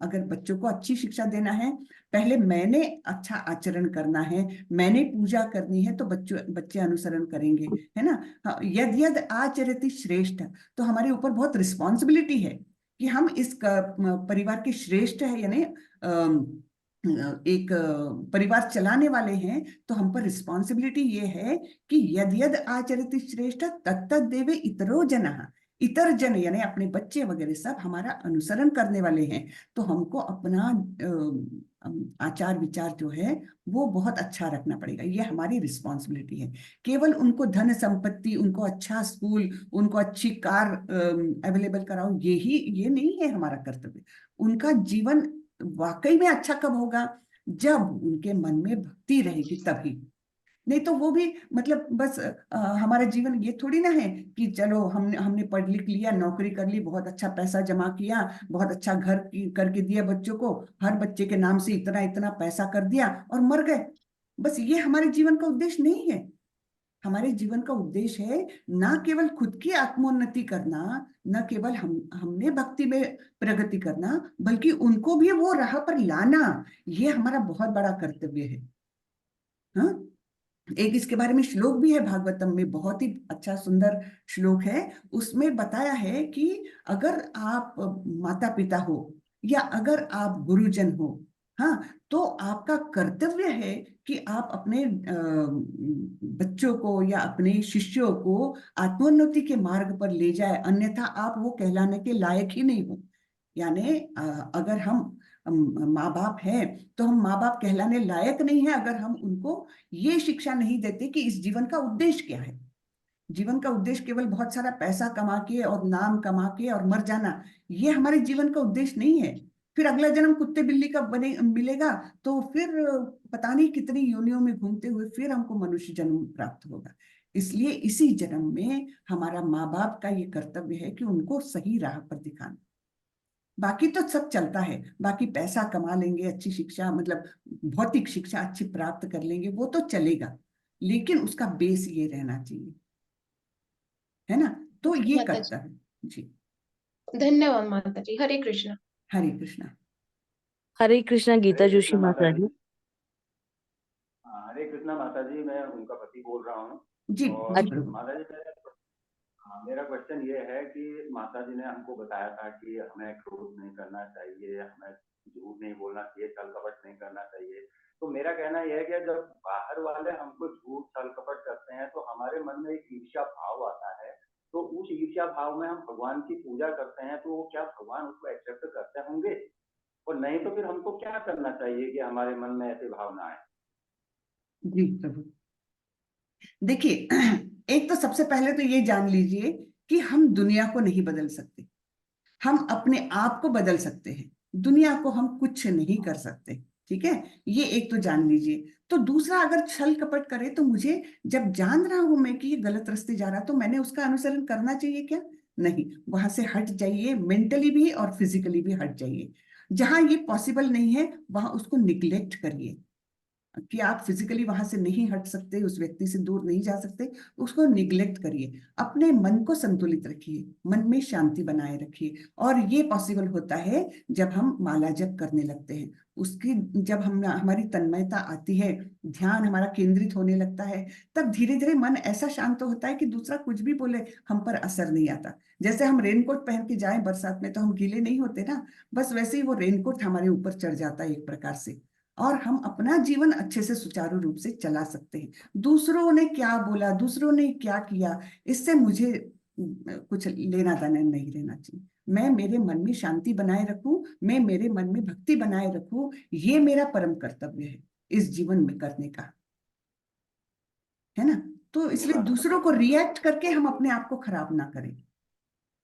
A: अगर बच्चों को अच्छी शिक्षा देना है, पहले मैंने अच्छा आचरण करना है, मैंने पूजा करनी है, तो बच्चे अनुसरण करेंगे, है ना। हाँ, यद यद आचरति श्रेष्ठ, तो हमारे ऊपर बहुत रिस्पॉन्सिबिलिटी है कि हम इस परिवार के श्रेष्ठ है, यानी एक परिवार चलाने वाले हैं, तो हम पर रिस्पॉन्सिबिलिटी ये है कि यद यद आचरति श्रेष्ठ तत्त देवे इतरो जनः, इतर जन यानी अपने बच्चे वगैरह सब हमारा अनुसरण करने वाले हैं। तो हमको अपना आचार विचार जो है वो बहुत अच्छा रखना पड़ेगा, ये हमारी रिस्पॉन्सिबिलिटी है। केवल उनको धन संपत्ति, उनको अच्छा स्कूल, उनको अच्छी कार अवेलेबल कराओ, ये नहीं है हमारा कर्तव्य। उनका जीवन वाकई में अच्छा कब होगा, जब उनके मन में भक्ति रहेगी तभी। नहीं तो वो भी मतलब बस हमारा जीवन ये थोड़ी ना है कि चलो हमने पढ़ लिख लिया, नौकरी कर ली, बहुत अच्छा पैसा जमा किया, बहुत अच्छा घर करके दिया बच्चों को, हर बच्चे के नाम से इतना इतना पैसा कर दिया और मर गए। बस ये हमारे जीवन का उद्देश्य नहीं है। हमारे जीवन का उद्देश्य है ना केवल खुद की आत्मोन्नति करना, न केवल हमने भक्ति में प्रगति करना, बल्कि उनको भी वो राह पर लाना, ये हमारा बहुत बड़ा कर्तव्य है। हाँ, एक इसके बारे में श्लोक भी है भागवतम में, बहुत ही अच्छा सुंदर श्लोक है। उसमें बताया है कि अगर आप माता पिता हो या अगर आप गुरुजन हो, हाँ, तो आपका कर्तव्य है कि आप अपने बच्चों को या अपने शिष्यों को आत्मोन्नति के मार्ग पर ले जाए, अन्यथा आप वो कहलाने के लायक ही नहीं हो। यानी अगर हम माँ बाप हैं तो हम माँ बाप कहलाने लायक नहीं है अगर हम उनको ये शिक्षा नहीं देते कि इस जीवन का उद्देश्य क्या है। जीवन का उद्देश्य केवल बहुत सारा पैसा कमा के और नाम कमा के और मर जाना, ये हमारे जीवन का उद्देश्य नहीं है। फिर अगला जन्म कुत्ते बिल्ली का बने मिलेगा तो फिर पता नहीं कितनी योनियों में घूमते हुए फिर हमको मनुष्य जन्म प्राप्त होगा। इसलिए इसी जन्म में हमारा माँ बाप का ये कर्तव्य है कि उनको सही राह पर दिखाना। बाकी तो सब चलता है, बाकी पैसा कमा लेंगे, अच्छी शिक्षा मतलब भौतिक शिक्षा अच्छी प्राप्त कर लेंगे, वो तो चलेगा, लेकिन उसका बेस ये रहना चाहिए, है ना। तो ये
G: माता जी,
A: कर्तव्य जी।
G: धन्यवाद माता जी। हरे कृष्णा।
A: हरे कृष्णा।
B: हरे कृष्णा गीता
H: हरे
B: जोशी
H: कृष्णा माता
B: माता
H: जी।
B: जी।
H: हरे कृष्णा माता जी, मैं उनका पति बोल रहा हूँ।
A: जी
H: और
A: जी प्रभु।
H: माता जी, मेरा क्वेश्चन ये है कि माता जी ने हमको बताया था कि हमें क्रोध नहीं करना चाहिए, हमें झूठ नहीं बोलना चाहिए, छल कपट नहीं करना चाहिए। तो मेरा कहना यह है कि जब बाहर वाले हमको झूठ छल कपट करते हैं तो हमारे मन में एक ईर्ष्या भाव आता है। तो उस ईर्ष्या भाव में हम भगवान की पूजा करते हैं, तो क्या भगवान उसको एक्सेप्ट करते होंगे? और नहीं तो फिर हमको क्या करना चाहिए कि हमारे मन में ऐसे भाव ना आए?
A: जी प्रभु। देखिए, एक तो सबसे पहले तो ये जान लीजिए कि हम दुनिया को नहीं बदल सकते, हम अपने आप को बदल सकते हैं, दुनिया को हम कुछ नहीं कर सकते। ठीक है, ये एक तो जान लीजिए। तो दूसरा, अगर छल कपट करे तो मुझे जब जान रहा हूं मैं कि ये गलत रास्ते जा रहा, तो मैंने उसका अनुसरण करना चाहिए क्या? नहीं, वहां से हट जाइए, मेंटली भी और फिजिकली भी हट जाइए। जहां ये पॉसिबल नहीं है वहां उसको निग्लेक्ट करिए, कि आप फिजिकली वहां से नहीं हट सकते, उस व्यक्ति से दूर नहीं जा सकते, उसको निग्लेक्ट करिए। अपने मन को संतुलित रखिए, मन में शांति बनाए रखिए। और ये पॉसिबल होता है जब हम माला जप करने लगते हैं। उसकी जब हम हमारी तन्मयता आती है, ध्यान हमारा केंद्रित होने लगता है, तब धीरे धीरे मन ऐसा शांत होता है कि दूसरा कुछ भी बोले हम पर असर नहीं आता। जैसे हम रेनकोट पहन के जाएं बरसात में तो हम गीले नहीं होते ना, बस वैसे ही वो रेनकोट हमारे ऊपर चढ़ जाता है एक प्रकार से, और हम अपना जीवन अच्छे से सुचारू रूप से चला सकते हैं। दूसरों ने क्या बोला, दूसरों ने क्या किया, इससे मुझे कुछ लेना देना नहीं रहना चाहिए। मैं मेरे मन में शांति बनाए रखूं, मैं मेरे मन में भक्ति बनाए रखूं, ये मेरा परम कर्तव्य है इस जीवन में करने का, है ना। तो इसलिए दूसरों को रिएक्ट करके हम अपने आप को खराब ना करें।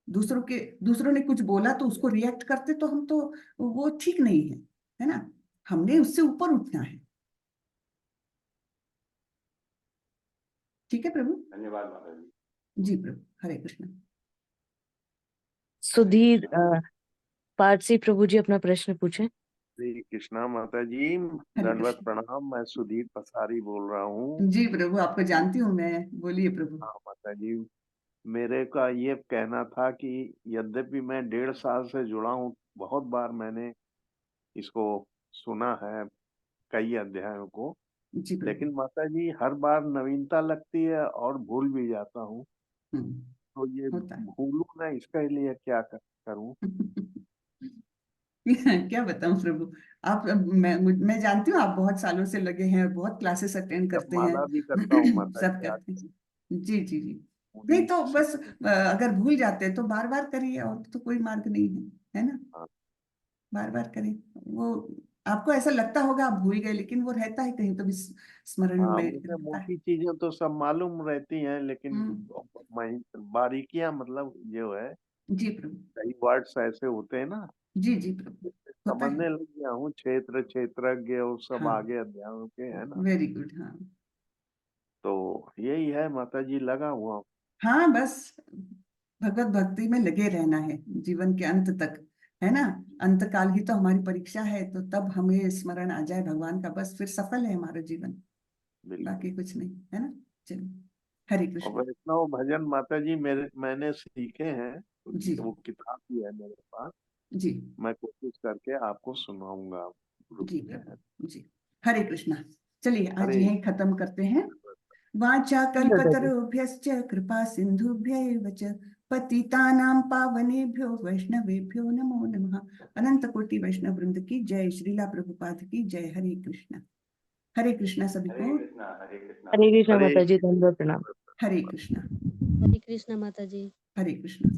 A: दूसरों ने कुछ बोला तो उसको रिएक्ट करते तो हम तो वो ठीक नहीं है ना। हमने उससे ऊपर उठना है। ठीक है प्रभु।
H: धन्यवाद माता जी।
A: जी प्रभु। हरे कृष्ण।
B: सुधीर पारसी प्रभु जी अपना प्रश्न पूछे।
I: श्री कृष्णा माता जी,
A: हरे
I: दंडवत
A: कृष्ण।
I: प्रणाम। मैं सुधीर पसारी बोल रहा हूँ।
A: जी प्रभु, आपको जानती हूँ मैं, बोलिए प्रभु।
I: हाँ माता जी, मेरे का ये कहना था कि यद्यपि मैं 1.5 साल से जुड़ा हूँ, बहुत बार मैंने इसको सुना है, कई अध्यायों को,
A: जी प्रभु।
I: लेकिन माता जी हर बार नवीनता लगती है और भूल भी जाता हूँ। तो ये
A: होता है।
I: भूलूं ना, इसके लिए क्या करूं?
A: क्या बताऊं प्रभु। आप मैं जानती हूँ आप बहुत सालों से लगे हैं, बहुत क्लासेस अटेंड
I: जब
A: करते हैं।
I: माला भी करता हूँ माता
A: सब
I: जी,
A: करते
I: आजकल
A: हैं। जी जी जी।
I: पूरी
A: नहीं तो बस अगर भूल जाते हैं तो बार बार करिए, और तो कोई मार्ग नहीं है ना।
I: हाँ,
A: बार बार करें। वो आपको ऐसा लगता होगा आप भूल गए, लेकिन वो रहता है कहीं तो भी स्मरण
I: हाँ,
A: में
I: मुझे
A: रहता है।
I: मोटी चीजें तो सब मालूम रहती हैं, लेकिन
A: हम्म।
I: बारीकियां मतलब जो है,
A: जी प्रभु।
I: कई वर्ड्स ऐसे होते हैं ना,
A: जी जी प्रभु। होता है।
I: समझने लग गया हूँ। क्षेत्र क्षेत्रज्ञ और सब
A: हाँ,
I: आगे अध्यायों के है ना।
A: Very good. हाँ
I: तो यही है माता जी, लगा हुआ हूँ।
A: हाँ, बस भगवत भक्ति में लगे रहना है जीवन के अंत तक, है ना। अंत काल ही तो हमारी परीक्षा है, तो तब हमें स्मरण आ जाए भगवान का, बस फिर सफल है हमारा जीवन,
I: बिल्कुल।
A: बाकी कुछ नहीं, है ना। चलिए, हरे
I: और
A: कृष्ण।
I: वैष्णव भजन माता जी मैंने सीखे हैं,
A: जी
I: वो किताब भी है मेरे पास।
A: जी
I: मैं कोशिश करके आपको सुनाऊंगा ग्रुप
A: जी
I: में।
A: प्रभु जी। हरे कृष्णा। चलिए आज
I: हरे
A: यहीं खत्म करते हैं। वाचा
B: माता जी।
A: कल्पतरुभ्यश्च कृपा सिंधुभ्यैव च पतितानां पावनेभ्यो वैष्णवेभ्यो नमो नमः। अनंत कोटि वैष्णव वृंद की जय। श्रीला प्रभुपाद की जय। हरे कृष्णा। हरे कृष्णा सभी
H: हरे
A: को।
H: कृष्णा, हरे कृष्णा।
B: हरे कृष्णा
I: हरे
B: माता जी, दंडवत प्रणाम।
A: हरे कृष्णा।
J: हरे कृष्णा माता जी।
A: हरे कृष्णा।